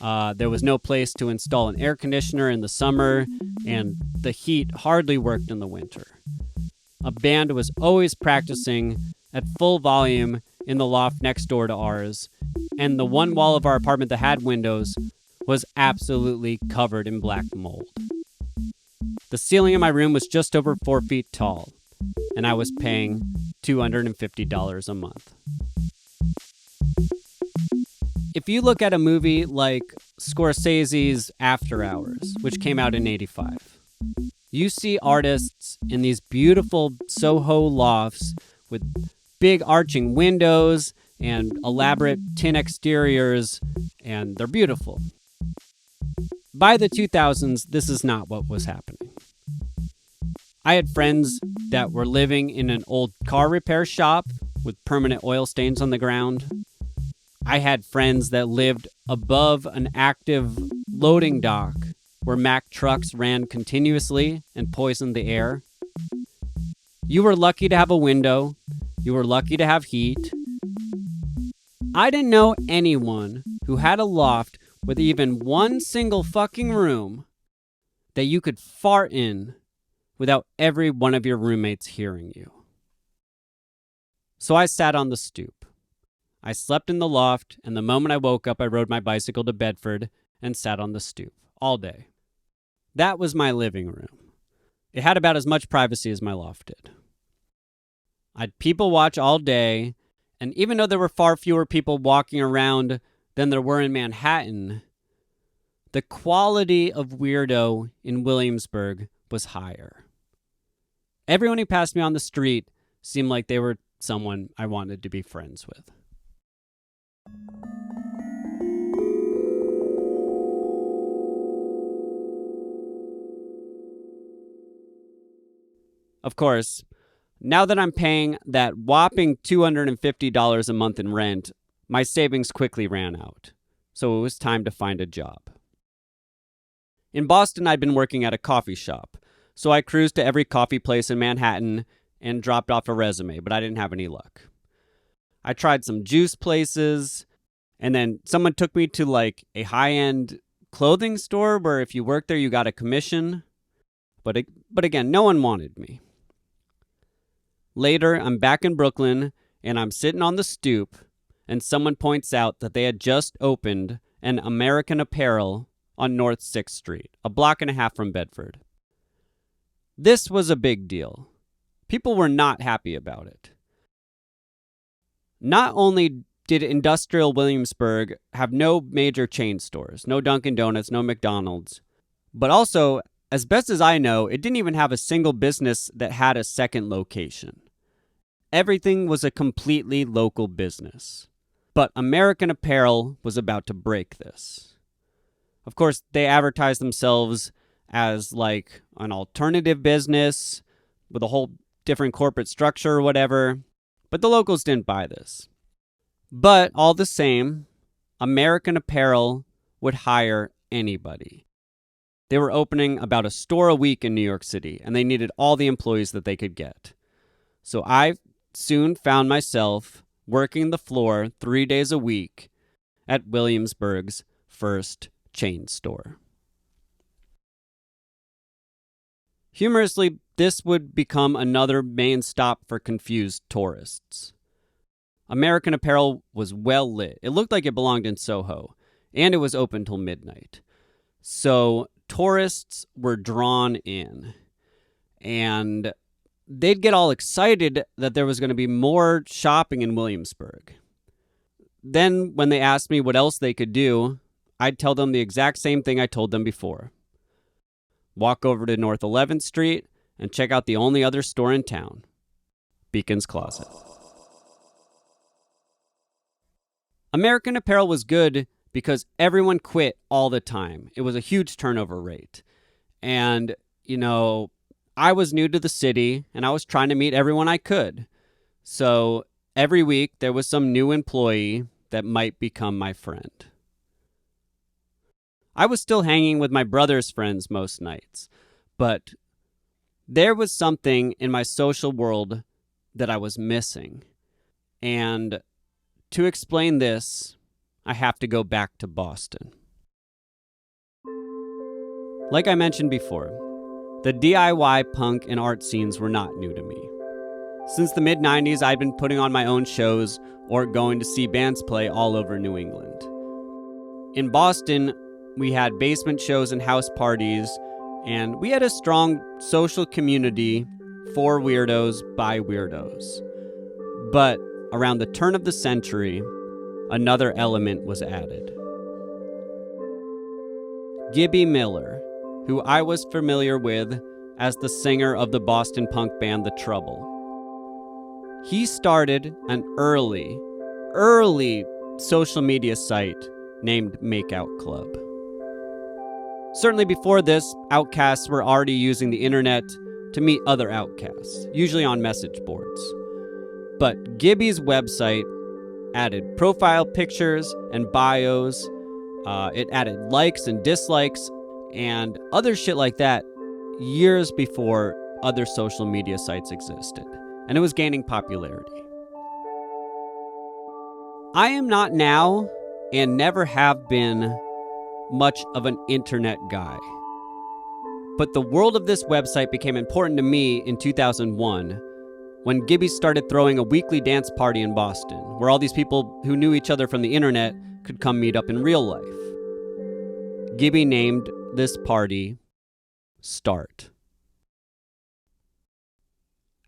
There was no place to install an air conditioner in the summer, and the heat hardly worked in the winter. A band was always practicing at full volume in the loft next door to ours, and the one wall of our apartment that had windows was absolutely covered in black mold. The ceiling in my room was just over 4 feet tall, and I was paying $250 a month. if you look at a movie like Scorsese's After Hours, which came out in '85, you see artists in these beautiful Soho lofts with big arching windows and elaborate tin exteriors, and they're beautiful. By the 2000s, this is not what was happening. I had friends that were living in an old car repair shop with permanent oil stains on the ground. I had friends that lived above an active loading dock where Mack trucks ran continuously and poisoned the air. You were lucky to have a window. You were lucky to have heat. I didn't know anyone who had a loft with even one single fucking room that you could fart in without every one of your roommates hearing you. So I sat on the stoop. I slept in the loft, and the moment I woke up, I rode my bicycle to Bedford and sat on the stoop all day. That was my living room. It had about as much privacy as my loft did. I'd people watch all day, and even though there were far fewer people walking around than there were in Manhattan, the quality of weirdo in Williamsburg was higher. Everyone who passed me on the street seemed like they were someone I wanted to be friends with. Of course, now that I'm paying that whopping $250 a month in rent, my savings quickly ran out, so it was time to find a job. In Boston, I'd been working at a coffee shop, so I cruised to every coffee place in Manhattan and dropped off a resume, but I didn't have any luck. I tried some juice places, and then someone took me to like a high-end clothing store where if you worked there, you got a commission. But again, no one wanted me. Later, I'm back in Brooklyn, and I'm sitting on the stoop, and someone points out that they had just opened an American Apparel on North 6th Street, a block and a half from Bedford. This was a big deal. People were not happy about it. Not only did industrial Williamsburg have no major chain stores, no Dunkin' Donuts, no McDonald's, but also, as best as I know, it didn't even have a single business that had a second location. Everything was a completely local business. But American Apparel was about to break this. Of course, they advertised themselves as like an alternative business with a whole different corporate structure or whatever, but the locals didn't buy this. But all the same, American Apparel would hire anybody. They were opening about a store a week in New York City, and they needed all the employees that they could get. So I soon found myself working the floor 3 days a week at Williamsburg's first chain store. Humorously, this would become another main stop for confused tourists. American Apparel was well lit. It looked like it belonged in Soho, and it was open till midnight. So tourists were drawn in, and they'd get all excited that there was going to be more shopping in Williamsburg. Then, when they asked me what else they could do, I'd tell them the exact same thing I told them before. Walk over to North 11th Street and check out the only other store in town, Beacon's Closet. American Apparel was good because everyone quit all the time. It was a huge turnover rate. And, I was new to the city, and I was trying to meet everyone I could. So every week, there was some new employee that might become my friend. I was still hanging with my brother's friends most nights, but there was something in my social world that I was missing. And to explain this, I have to go back to Boston. Like I mentioned before, the DIY punk and art scenes were not new to me. Since the mid-90s, I'd been putting on my own shows or going to see bands play all over New England. In Boston, we had basement shows and house parties, and we had a strong social community for weirdos by weirdos. But around the turn of the century, another element was added. Gibby Miller, who I was familiar with as the singer of the Boston punk band The Trouble. He started an early social media site named Makeout Club. Certainly before this, outcasts were already using the internet to meet other outcasts, usually on message boards. But Gibby's website added profile pictures and bios. It added likes and dislikes and other shit like that years before other social media sites existed. And it was gaining popularity. I am not now, and never have been, much of an internet guy. But the world of this website became important to me in 2001 when Gibby started throwing a weekly dance party in Boston, where all these people who knew each other from the internet could come meet up in real life. Gibby named this party Start.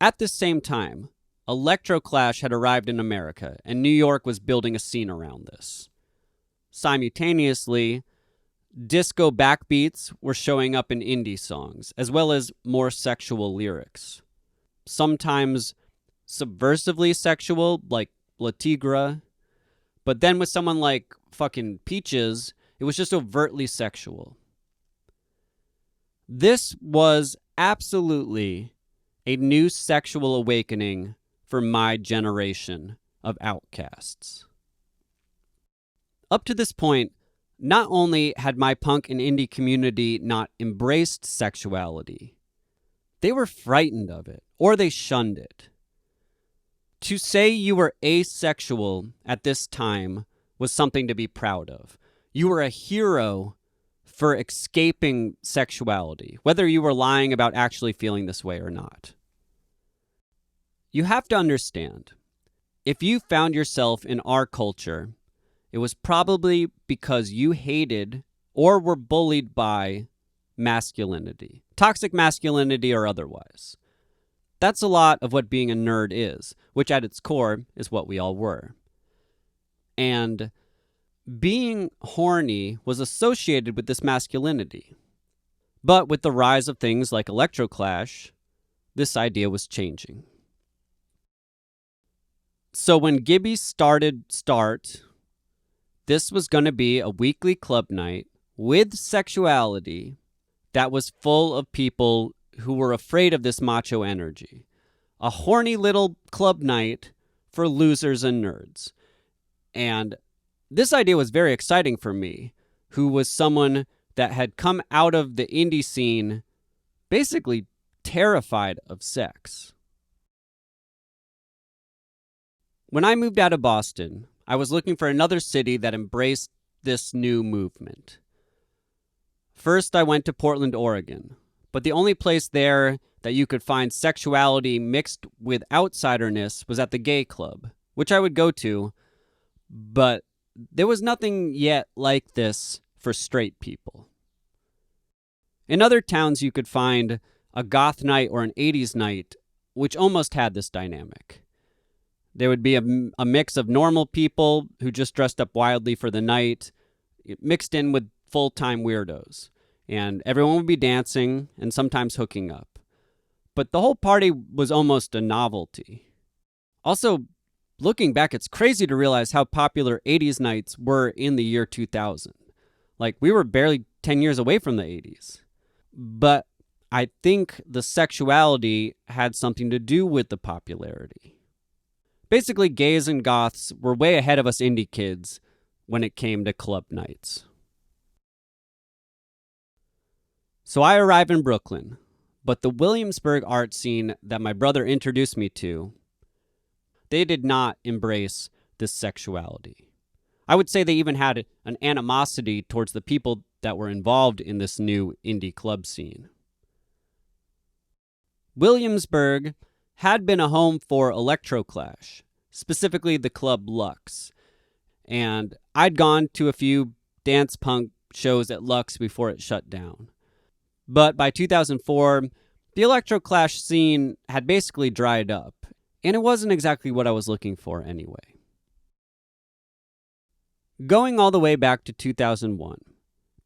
At this same time, Electroclash had arrived in America, and New York was building a scene around this. Simultaneously, disco backbeats were showing up in indie songs, as well as more sexual lyrics. Sometimes subversively sexual, like La Tigra, but then with someone like fucking Peaches, it was just overtly sexual. This was absolutely a new sexual awakening for my generation of outcasts. Up to this point, not only had my punk and indie community not embraced sexuality, they were frightened of it, or they shunned it. To say you were asexual at this time was something to be proud of. You were a hero for escaping sexuality, whether you were lying about actually feeling this way or not. You have to understand, if you found yourself in our culture, it was probably because you hated or were bullied by masculinity, toxic masculinity or otherwise. That's a lot of what being a nerd is, which at its core is what we all were. And being horny was associated with this masculinity. But with the rise of things like Electroclash, this idea was changing. So when Gibby started Start, this was going to be a weekly club night with sexuality that was full of people who were afraid of this macho energy. A horny little club night for losers and nerds. And this idea was very exciting for me, who was someone that had come out of the indie scene basically terrified of sex. When I moved out of Boston, I was looking for another city that embraced this new movement. First, I went to Portland, Oregon, but the only place there that you could find sexuality mixed with outsiderness was at the gay club, which I would go to, but there was nothing yet like this for straight people. In other towns, you could find a goth night or an 80s night, which almost had this dynamic. There would be a mix of normal people who just dressed up wildly for the night, mixed in with full-time weirdos. And everyone would be dancing and sometimes hooking up. But the whole party was almost a novelty. Also, looking back, it's crazy to realize how popular 80s nights were in the year 2000. Like, we were barely 10 years away from the 80s. But I think the sexuality had something to do with the popularity. Basically, gays and goths were way ahead of us indie kids when it came to club nights. So I arrive in Brooklyn, but the Williamsburg art scene that my brother introduced me to, they did not embrace this sexuality. I would say they even had an animosity towards the people that were involved in this new indie club scene. Williamsburg had been a home for Electroclash, specifically the club Lux. And I'd gone to a few dance punk shows at Lux before it shut down. But by 2004, the Electroclash scene had basically dried up, and it wasn't exactly what I was looking for anyway. Going all the way back to 2001,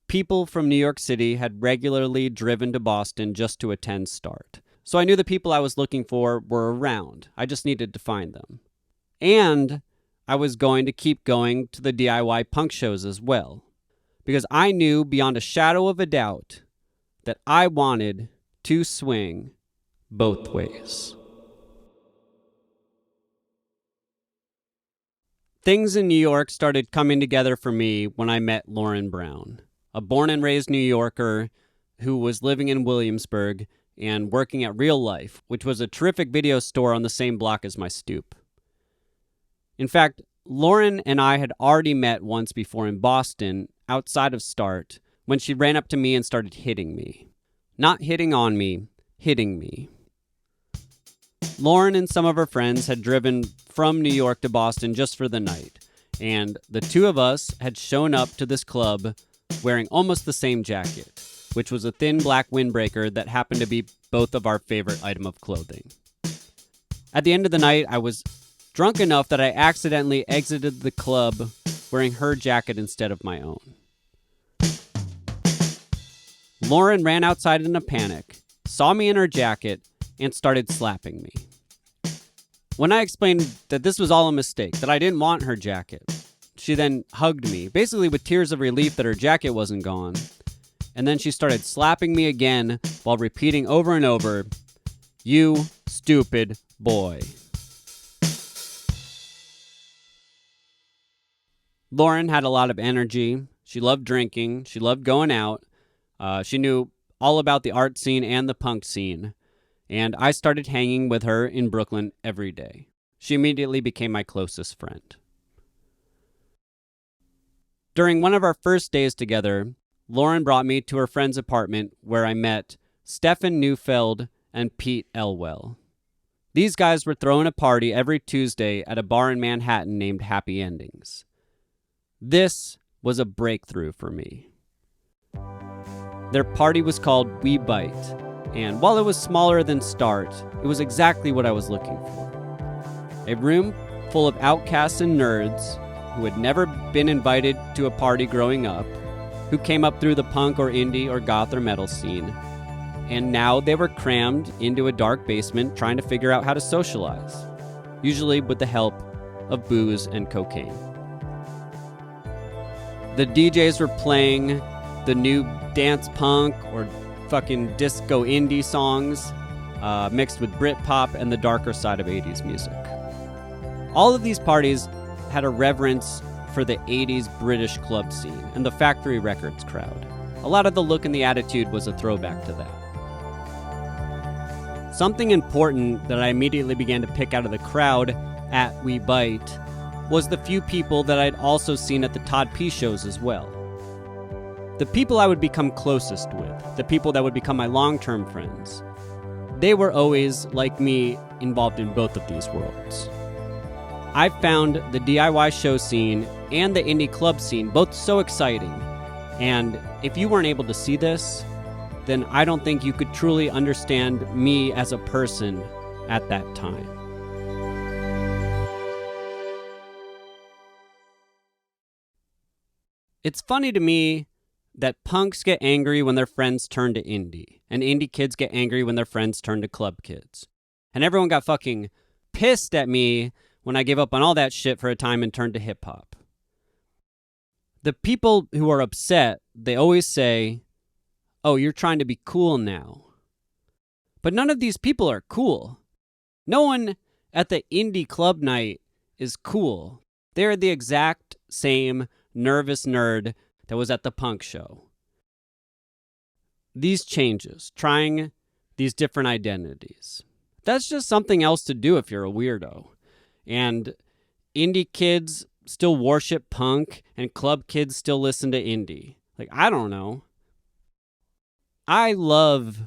people from New York City had regularly driven to Boston just to attend Start. So I knew the people I was looking for were around. I just needed to find them. And I was going to keep going to the DIY punk shows as well, because I knew beyond a shadow of a doubt that I wanted to swing both ways. Things in New York started coming together for me when I met Lauren Brown, a born and raised New Yorker who was living in Williamsburg and working at Real Life, which was a terrific video store on the same block as my stoop. In fact, Lauren and I had already met once before in Boston, outside of Start, when she ran up to me and started hitting me. Not hitting on me, hitting me. Lauren and some of her friends had driven from New York to Boston just for the night, and the two of us had shown up to this club wearing almost the same jacket, which was a thin black windbreaker that happened to be both of our favorite item of clothing. At the end of the night, I was drunk enough that I accidentally exited the club wearing her jacket instead of my own. Lauren ran outside in a panic, saw me in her jacket, and started slapping me. When I explained that this was all a mistake, that I didn't want her jacket, she then hugged me, basically with tears of relief that her jacket wasn't gone. And then she started slapping me again while repeating over and over, "You stupid boy." Lauren had a lot of energy. She loved drinking. She loved going out. She knew all about the art scene and the punk scene. And I started hanging with her in Brooklyn every day. She immediately became my closest friend. During one of our first days together, Lauren brought me to her friend's apartment where I met Stefan Neufeld and Pete Elwell. These guys were throwing a party every Tuesday at a bar in Manhattan named Happy Endings. This was a breakthrough for me. Their party was called We Bite, and while it was smaller than Start, it was exactly what I was looking for. A room full of outcasts and nerds who had never been invited to a party growing up, who came up through the punk or indie or goth or metal scene, and now they were crammed into a dark basement trying to figure out how to socialize, usually with the help of booze and cocaine. The DJs were playing the new dance punk or fucking disco indie songs mixed with Britpop and the darker side of 80s music. All of these parties had a reverence for the 80s British club scene and the Factory Records crowd. A lot of the look and the attitude was a throwback to that. Something important that I immediately began to pick out of the crowd at We Bite was the few people that I'd also seen at the Todd P shows as well. The people I would become closest with, the people that would become my long-term friends, they were always, like me, involved in both of these worlds. I found the DIY show scene and the indie club scene both so exciting, and if you weren't able to see this, then I don't think you could truly understand me as a person at that time. It's funny to me that punks get angry when their friends turn to indie, and indie kids get angry when their friends turn to club kids. And everyone got fucking pissed at me when I gave up on all that shit for a time and turned to hip-hop. The people who are upset, they always say, "Oh, you're trying to be cool now." But none of these people are cool. No one at the indie club night is cool. They're the exact same nervous nerd that was at the punk show. These changes, trying these different identities, that's just something else to do if you're a weirdo. And indie kids still worship punk, and club kids still listen to indie. Like, I don't know. I love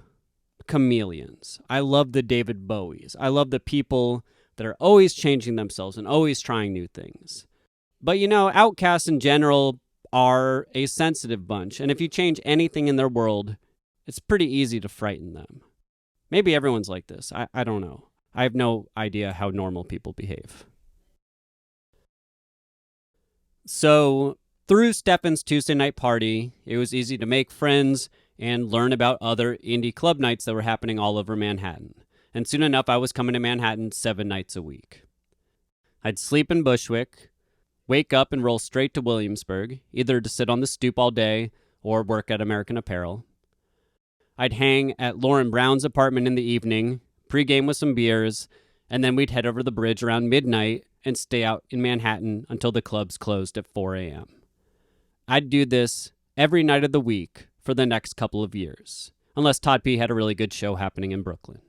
chameleons. I love the David Bowies. I love the people that are always changing themselves and always trying new things. But, you know, outcasts in general are a sensitive bunch, and if you change anything in their world, it's pretty easy to frighten them. Maybe everyone's like this. I don't know. I have no idea how normal people behave. So through Stefan's Tuesday night party, it was easy to make friends and learn about other indie club nights that were happening all over Manhattan. And soon enough, I was coming to Manhattan 7 nights a week. I'd sleep in Bushwick, wake up and roll straight to Williamsburg, either to sit on the stoop all day or work at American Apparel. I'd hang at Lauren Brown's apartment in the evening, pregame with some beers, and then we'd head over the bridge around midnight and stay out in Manhattan until the clubs closed at 4 a.m. I'd do this every night of the week for the next couple of years, unless Todd P. had a really good show happening in Brooklyn.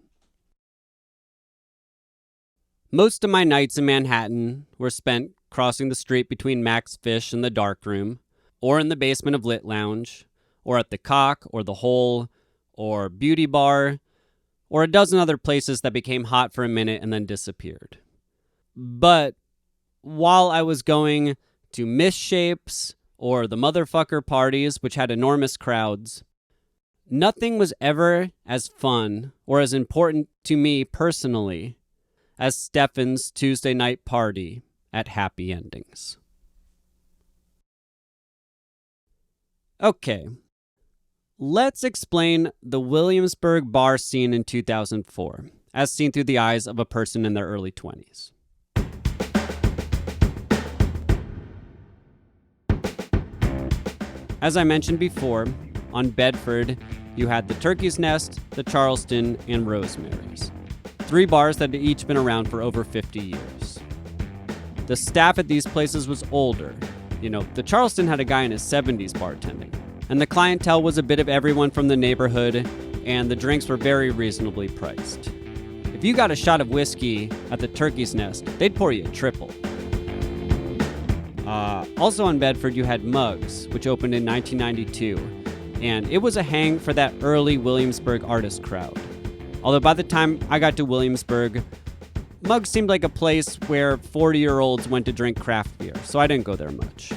Most of my nights in Manhattan were spent crossing the street between Max Fish and the Dark Room, or in the basement of Lit Lounge, or at the Cock, or the Hole, or Beauty Bar, or a dozen other places that became hot for a minute and then disappeared. But while I was going to Misshapes or the Motherfucker parties, which had enormous crowds, nothing was ever as fun or as important to me personally as Stefan's Tuesday night party at Happy Endings. Okay, let's explain the Williamsburg bar scene in 2004, as seen through the eyes of a person in their early 20s. As I mentioned before, on Bedford, you had the Turkey's Nest, the Charleston, and Rosemary's. 3 bars that had each been around for over 50 years. The staff at these places was older. The Charleston had a guy in his 70s bartending, and the clientele was a bit of everyone from the neighborhood, and the drinks were very reasonably priced. If you got a shot of whiskey at the Turkey's Nest, they'd pour you a triple. Also on Bedford, you had Muggs, which opened in 1992, and it was a hang for that early Williamsburg artist crowd. Although by the time I got to Williamsburg, Muggs seemed like a place where 40-year-olds went to drink craft beer, so I didn't go there much.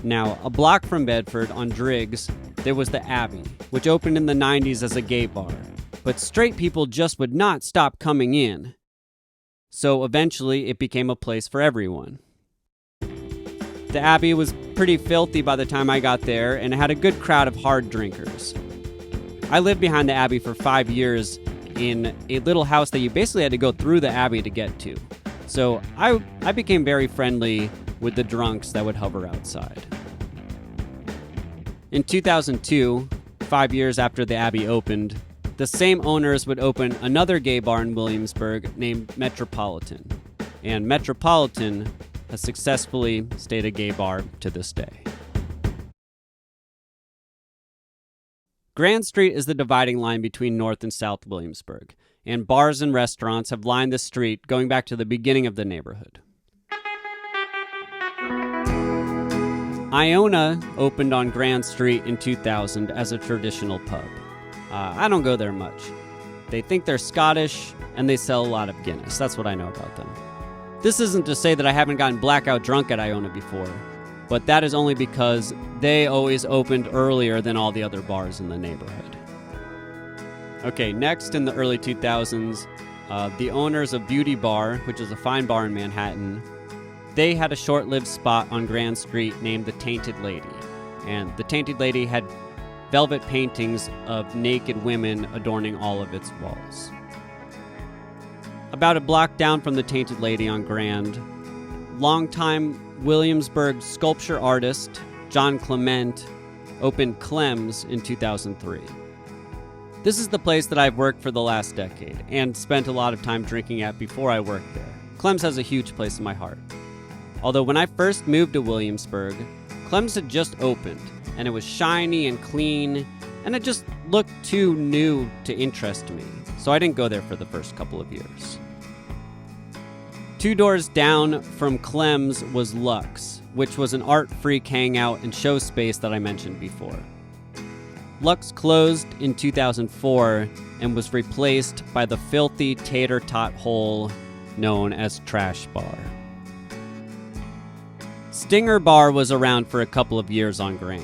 Now, a block from Bedford, on Driggs, there was the Abbey, which opened in the 90s as a gay bar, but straight people just would not stop coming in. So eventually, it became a place for everyone. The Abbey was pretty filthy by the time I got there, and it had a good crowd of hard drinkers. I lived behind the Abbey for 5 years in a little house that you basically had to go through the Abbey to get to. So I became very friendly with the drunks that would hover outside. In 2002, 5 years after the Abbey opened, the same owners would open another gay bar in Williamsburg named Metropolitan. And Metropolitan has successfully stayed a gay bar to this day. Grand Street is the dividing line between North and South Williamsburg, and bars and restaurants have lined the street going back to the beginning of the neighborhood. Iona opened on Grand Street in 2000 as a traditional pub. I don't go there much. They think they're Scottish, and they sell a lot of Guinness. That's what I know about them. This isn't to say that I haven't gotten blackout drunk at Iona before, but that is only because they always opened earlier than all the other bars in the neighborhood. Okay, next in the early 2000s, the owners of Beauty Bar, which is a fine bar in Manhattan, they had a short-lived spot on Grand Street named the Tainted Lady. And the Tainted Lady had velvet paintings of naked women adorning all of its walls. About a block down from the Tainted Lady on Grand, longtime Williamsburg sculpture artist John Clement opened Clem's in 2003. This is the place that I've worked for the last decade and spent a lot of time drinking at before I worked there. Clem's has a huge place in my heart. Although when I first moved to Williamsburg, Clem's had just opened, and it was shiny and clean, and it just looked too new to interest me, so I didn't go there for the first couple of years. 2 doors down from Clem's was Lux, which was an art freak hangout and show space that I mentioned before. Lux closed in 2004 and was replaced by the filthy tater-tot hole known as Trash Bar. Stinger Bar was around for a couple of years on Grand.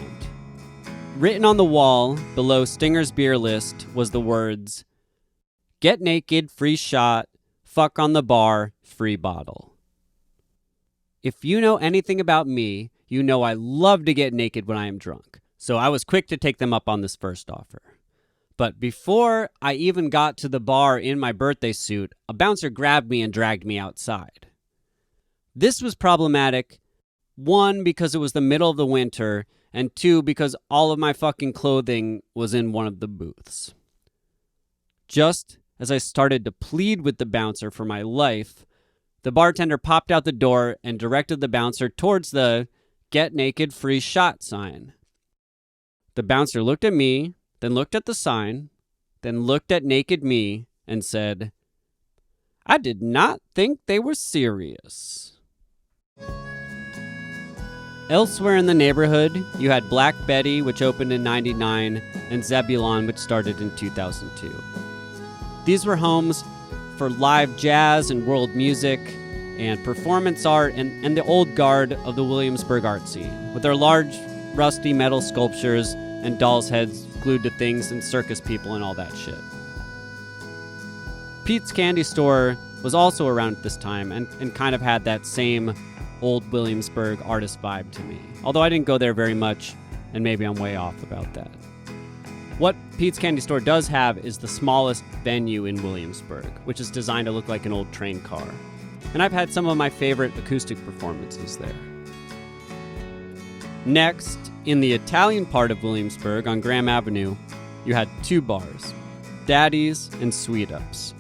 Written on the wall below Stinger's beer list was the words, "Get naked, free shot, fuck on the bar, free bottle." If you know anything about me, you know I love to get naked when I am drunk. So I was quick to take them up on this first offer. But before I even got to the bar in my birthday suit, a bouncer grabbed me and dragged me outside. This was problematic, 1, because it was the middle of the winter, and 2, because all of my fucking clothing was in one of the booths. Just as I started to plead with the bouncer for my life, the bartender popped out the door and directed the bouncer towards the "Get Naked Free Shot" sign. The bouncer looked at me, then looked at the sign, then looked at naked me and said, "I did not think they were serious." Elsewhere in the neighborhood, you had Black Betty, which opened in '99, and Zebulon, which started in 2002. These were homes for live jazz and world music and performance art and the old guard of the Williamsburg art scene, with their large, rusty metal sculptures and dolls' heads glued to things and circus people and all that shit. Pete's Candy Store was also around at this time and kind of had that same old Williamsburg artist vibe to me. Although I didn't go there very much, and maybe I'm way off about that. What Pete's Candy Store does have is the smallest venue in Williamsburg, which is designed to look like an old train car. And I've had some of my favorite acoustic performances there. Next, in the Italian part of Williamsburg on Graham Avenue, you had 2 bars, Daddy's and Sweet Ups.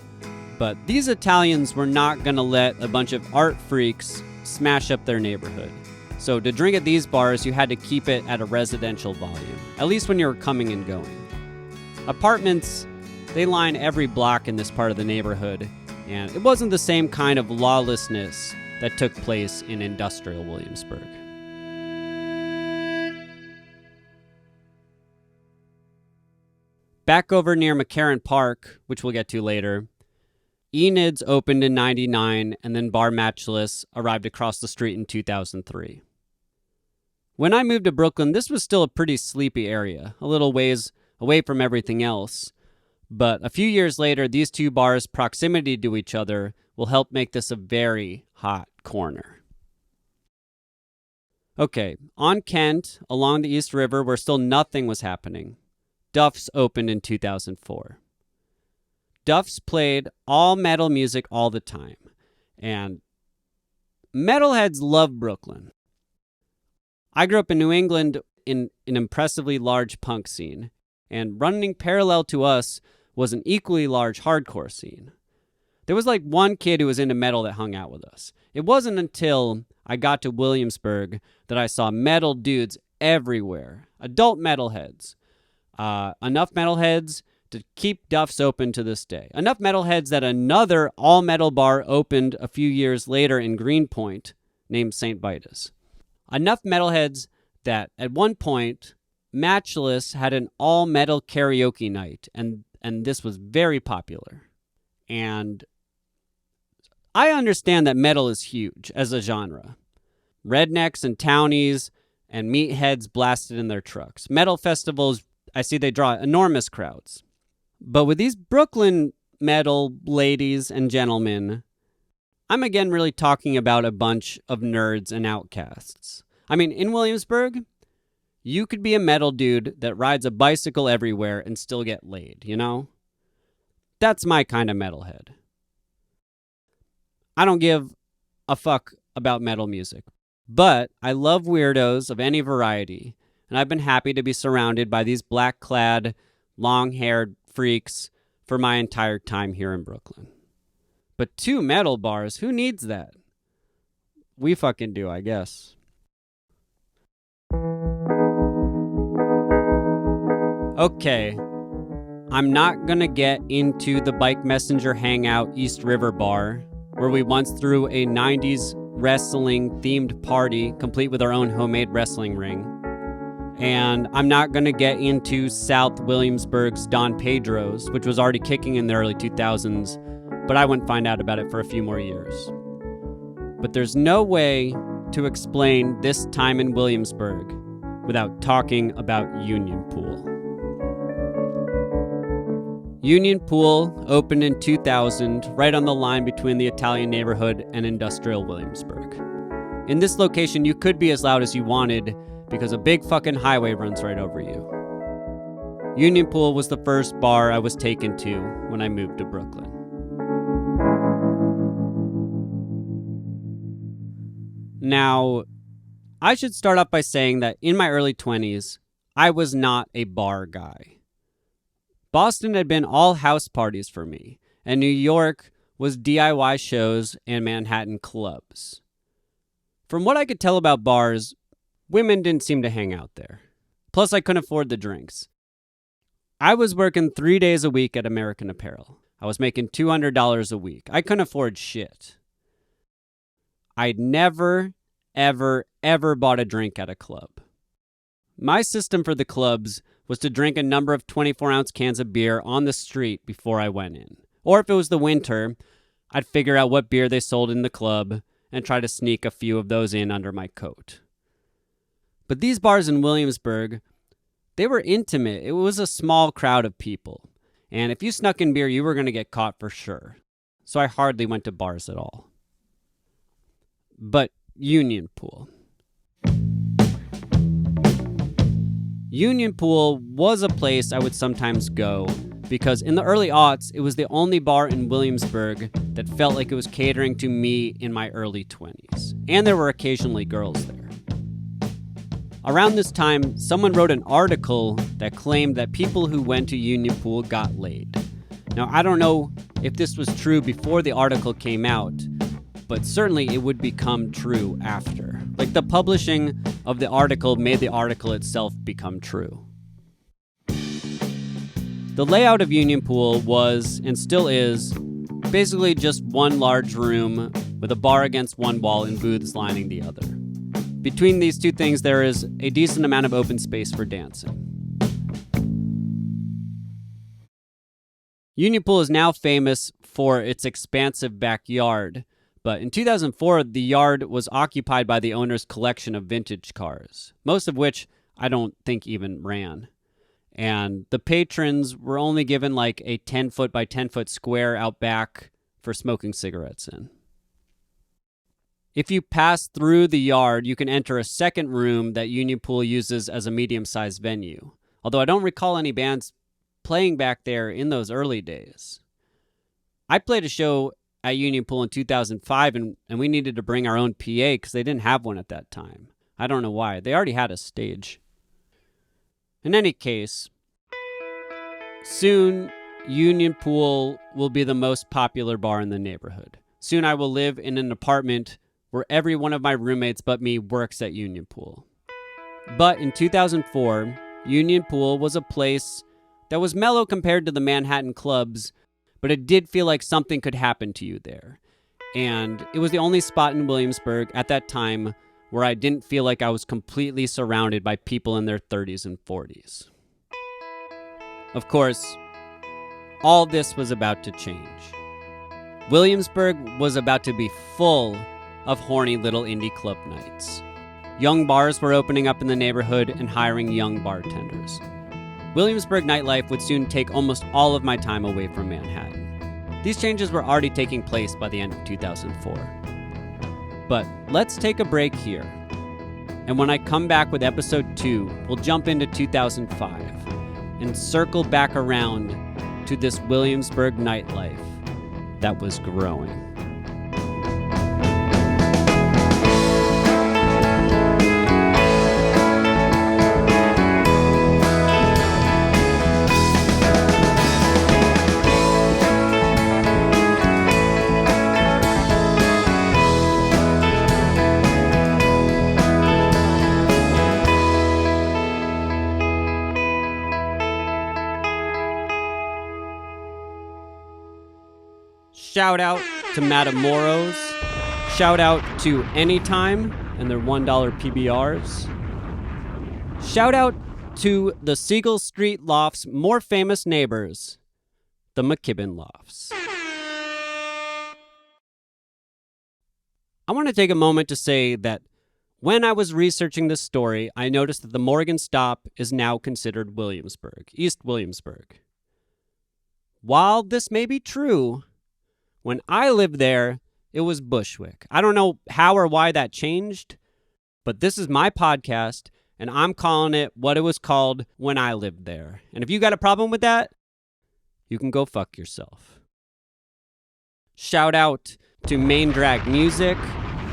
But these Italians were not going to let a bunch of art freaks smash up their neighborhood. So to drink at these bars, you had to keep it at a residential volume, at least when you were coming and going. Apartments, they line every block in this part of the neighborhood, and it wasn't the same kind of lawlessness that took place in industrial Williamsburg. Back over near McCarran Park, which we'll get to later, Enid's opened in '99, and then Bar Matchless arrived across the street in 2003. When I moved to Brooklyn, this was still a pretty sleepy area, a little ways away from everything else. But a few years later, these 2 bars' proximity to each other will help make this a very hot corner. Okay, on Kent, along the East River, where still nothing was happening, Duff's opened in 2004. Duff's played all metal music all the time, and metalheads love Brooklyn. I grew up in New England in an impressively large punk scene, and running parallel to us was an equally large hardcore scene. There was like one kid who was into metal that hung out with us. It wasn't until I got to Williamsburg that I saw metal dudes everywhere, adult metalheads. Enough metalheads to keep Duff's open to this day. Enough metalheads that another all-metal bar opened a few years later in Greenpoint named St. Vitus. Enough metalheads that at one point, Matchless had an all-metal karaoke night, and this was very popular. And I understand that metal is huge as a genre. Rednecks and townies and meatheads blasted in their trucks. Metal festivals, I see they draw enormous crowds. But with these Brooklyn metal ladies and gentlemen, I'm again really talking about a bunch of nerds and outcasts. I mean, in Williamsburg, you could be a metal dude that rides a bicycle everywhere and still get laid, you know? That's my kind of metalhead. I don't give a fuck about metal music, but I love weirdos of any variety, and I've been happy to be surrounded by these black-clad, long-haired freaks for my entire time here in Brooklyn. But 2 metal bars, who needs that? We fucking do, I guess. Okay, I'm not gonna get into the Bike Messenger Hangout East River Bar, where we once threw a 90s wrestling-themed party, complete with our own homemade wrestling ring. And I'm not gonna get into South Williamsburg's Don Pedro's, which was already kicking in the early 2000s, but I wouldn't find out about it for a few more years. But there's no way to explain this time in Williamsburg without talking about Union Pool. Union Pool opened in 2000, right on the line between the Italian neighborhood and industrial Williamsburg. In this location, you could be as loud as you wanted because a big fucking highway runs right over you. Union Pool was the first bar I was taken to when I moved to Brooklyn. Now, I should start off by saying that in my early 20s, I was not a bar guy. Boston had been all house parties for me, and New York was DIY shows and Manhattan clubs. From what I could tell about bars, women didn't seem to hang out there. Plus, I couldn't afford the drinks. I was working 3 days a week at American Apparel. I was making $200 a week. I couldn't afford shit. I'd never, ever bought a drink at a club. My system for the clubs was to drink a number of 24-ounce cans of beer on the street before I went in. Or if it was the winter, I'd figure out what beer they sold in the club and try to sneak a few of those in under my coat. But these bars in Williamsburg, they were intimate. It was a small crowd of people. And if you snuck in beer, you were going to get caught for sure. So I hardly went to bars at all. But Union Pool. Union Pool was a place I would sometimes go because in the early aughts, it was the only bar in Williamsburg that felt like it was catering to me in my early 20s. And there were occasionally girls there. Around this time, someone wrote an article that claimed that people who went to Union Pool got laid. Now, I don't know if this was true before the article came out, but certainly it would become true after. Like the publishing of the article made the article itself become true. The layout of Union Pool was, and still is, basically just one large room with a bar against one wall and booths lining the other. Between these two things, there is a decent amount of open space for dancing. Union Pool is now famous for its expansive backyard, but in 2004, the yard was occupied by the owner's collection of vintage cars, most of which I don't think even ran. And the patrons were only given like a 10-foot by 10-foot square out back for smoking cigarettes in. If you pass through the yard, you can enter a second room that Union Pool uses as a medium-sized venue. Although I don't recall any bands playing back there in those early days. I played a show at Union Pool in 2005, and we needed to bring our own PA because they didn't have one at that time. I don't know why. They already had a stage. In any case, soon Union Pool will be the most popular bar in the neighborhood. Soon I will live in an apartment where every one of my roommates but me works at Union Pool. But in 2004, Union Pool was a place that was mellow compared to the Manhattan clubs, but it did feel like something could happen to you there. And it was the only spot in Williamsburg at that time where I didn't feel like I was completely surrounded by people in their 30s and 40s. Of course, all this was about to change. Williamsburg was about to be full of horny little indie club nights. Young bars were opening up in the neighborhood and hiring young bartenders. Williamsburg nightlife would soon take almost all of my time away from Manhattan. These changes were already taking place by the end of 2004. But let's take a break here. And when I come back with episode 2, we'll jump into 2005 and circle back around to this Williamsburg nightlife that was growing. Shout out to Matamoros. Shout out to Anytime and their $1 PBRs. Shout out to the Siegel Street Lofts' more famous neighbors, the McKibben Lofts. I want to take a moment to say that when I was researching this story, I noticed that the Morgan stop is now considered Williamsburg, East Williamsburg. While this may be true, when I lived there, it was Bushwick. I don't know how or why that changed, but this is my podcast, and I'm calling it what it was called when I lived there. And if you got a problem with that, you can go fuck yourself. Shout out to Main Drag Music.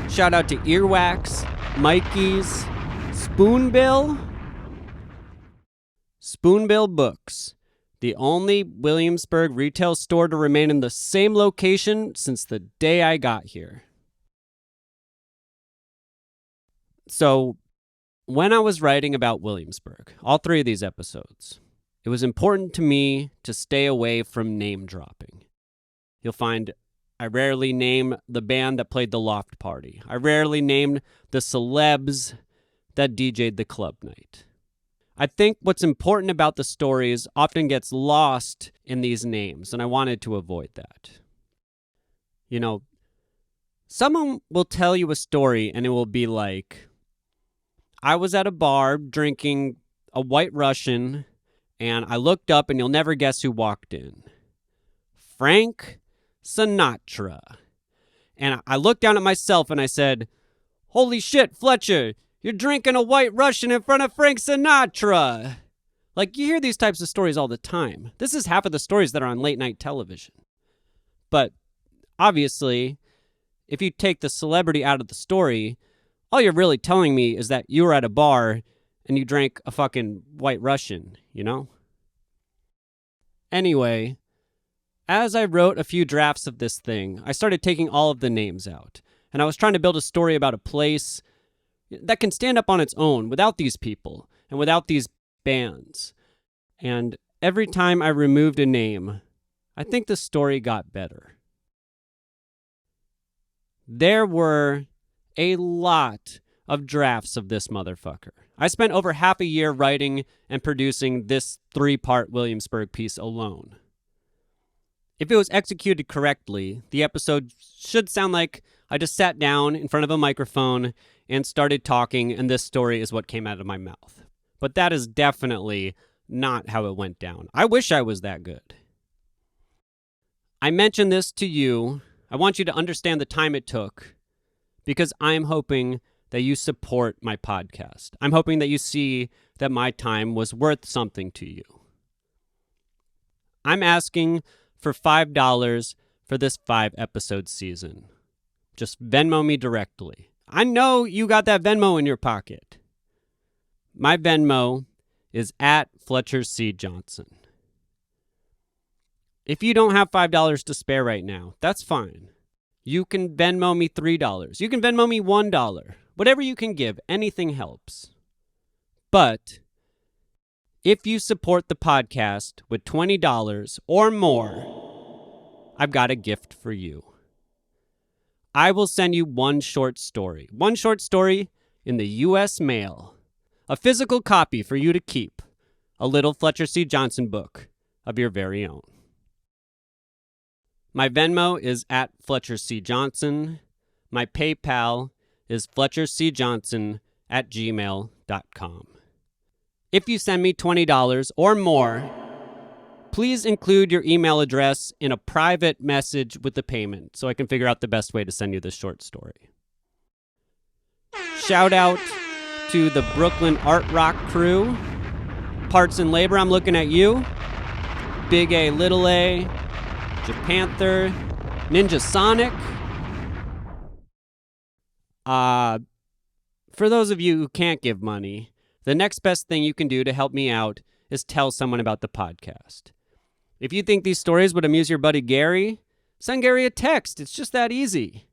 Shout out to Earwax, Mikey's, Spoonbill. Spoonbill Books, the only Williamsburg retail store to remain in the same location since the day I got here. So, when I was writing about Williamsburg, all 3 of these episodes, it was important to me to stay away from name dropping. You'll find I rarely name the band that played the loft party. I rarely named the celebs that DJ'd the club night. I think what's important about the stories often gets lost in these names, and I wanted to avoid that. You know, someone will tell you a story and it will be like, I was at a bar drinking a White Russian, and I looked up and you'll never guess who walked in. Frank Sinatra. And I looked down at myself and I said, holy shit, Fletcher, you're drinking a White Russian in front of Frank Sinatra. Like, you hear these types of stories all the time. This is half of the stories that are on late night television. But obviously, if you take the celebrity out of the story, all you're really telling me is that you were at a bar and you drank a fucking White Russian, you know? Anyway, as I wrote a few drafts of this thing, I started taking all of the names out. And I was trying to build a story about a place that can stand up on its own without these people and without these bands. And every time I removed a name, I think the story got better. There were a lot of drafts of this motherfucker. I spent over half a year writing and producing this 3-part Williamsburg piece alone. If it was executed correctly, the episode should sound like I just sat down in front of a microphone and started talking, and this story is what came out of my mouth. But that is definitely not how it went down. I wish I was that good. I mentioned this to you. I want you to understand the time it took, because I'm hoping that you support my podcast. I'm hoping that you see that my time was worth something to you. I'm asking for $5 for this 5-episode season. Just Venmo me directly. I know you got that Venmo in your pocket. My Venmo is at Fletcher C. Johnson. If you don't have $5 to spare right now, that's fine. You can Venmo me $3. You can Venmo me $1. Whatever you can give, anything helps. But if you support the podcast with $20 or more, I've got a gift for you. I will send you one short story in the U.S. mail, a physical copy for you to keep, a little Fletcher C. Johnson book of your very own. My Venmo is at Fletcher C. Johnson. My PayPal is fletchercjohnson@gmail.com. If you send me $20 or more, please include your email address in a private message with the payment so I can figure out the best way to send you this short story. Shout out to the Brooklyn Art Rock crew. Parts and Labor, I'm looking at you. Big A, Little A, Japanther, Ninja Sonic. For those of you who can't give money, the next best thing you can do to help me out is tell someone about the podcast. If you think these stories would amuse your buddy Gary, send Gary a text. It's just that easy.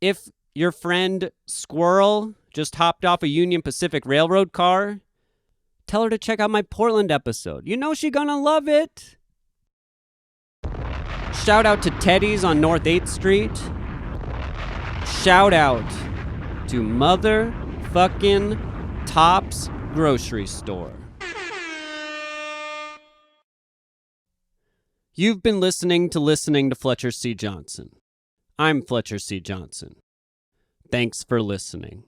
If your friend Squirrel just hopped off a Union Pacific Railroad car, tell her to check out my Portland episode. You know she's gonna love it. Shout out to Teddy's on North 8th Street. Shout out to motherfucking Tops Grocery Store. You've been listening to Fletcher C. Johnson. I'm Fletcher C. Johnson. Thanks for listening.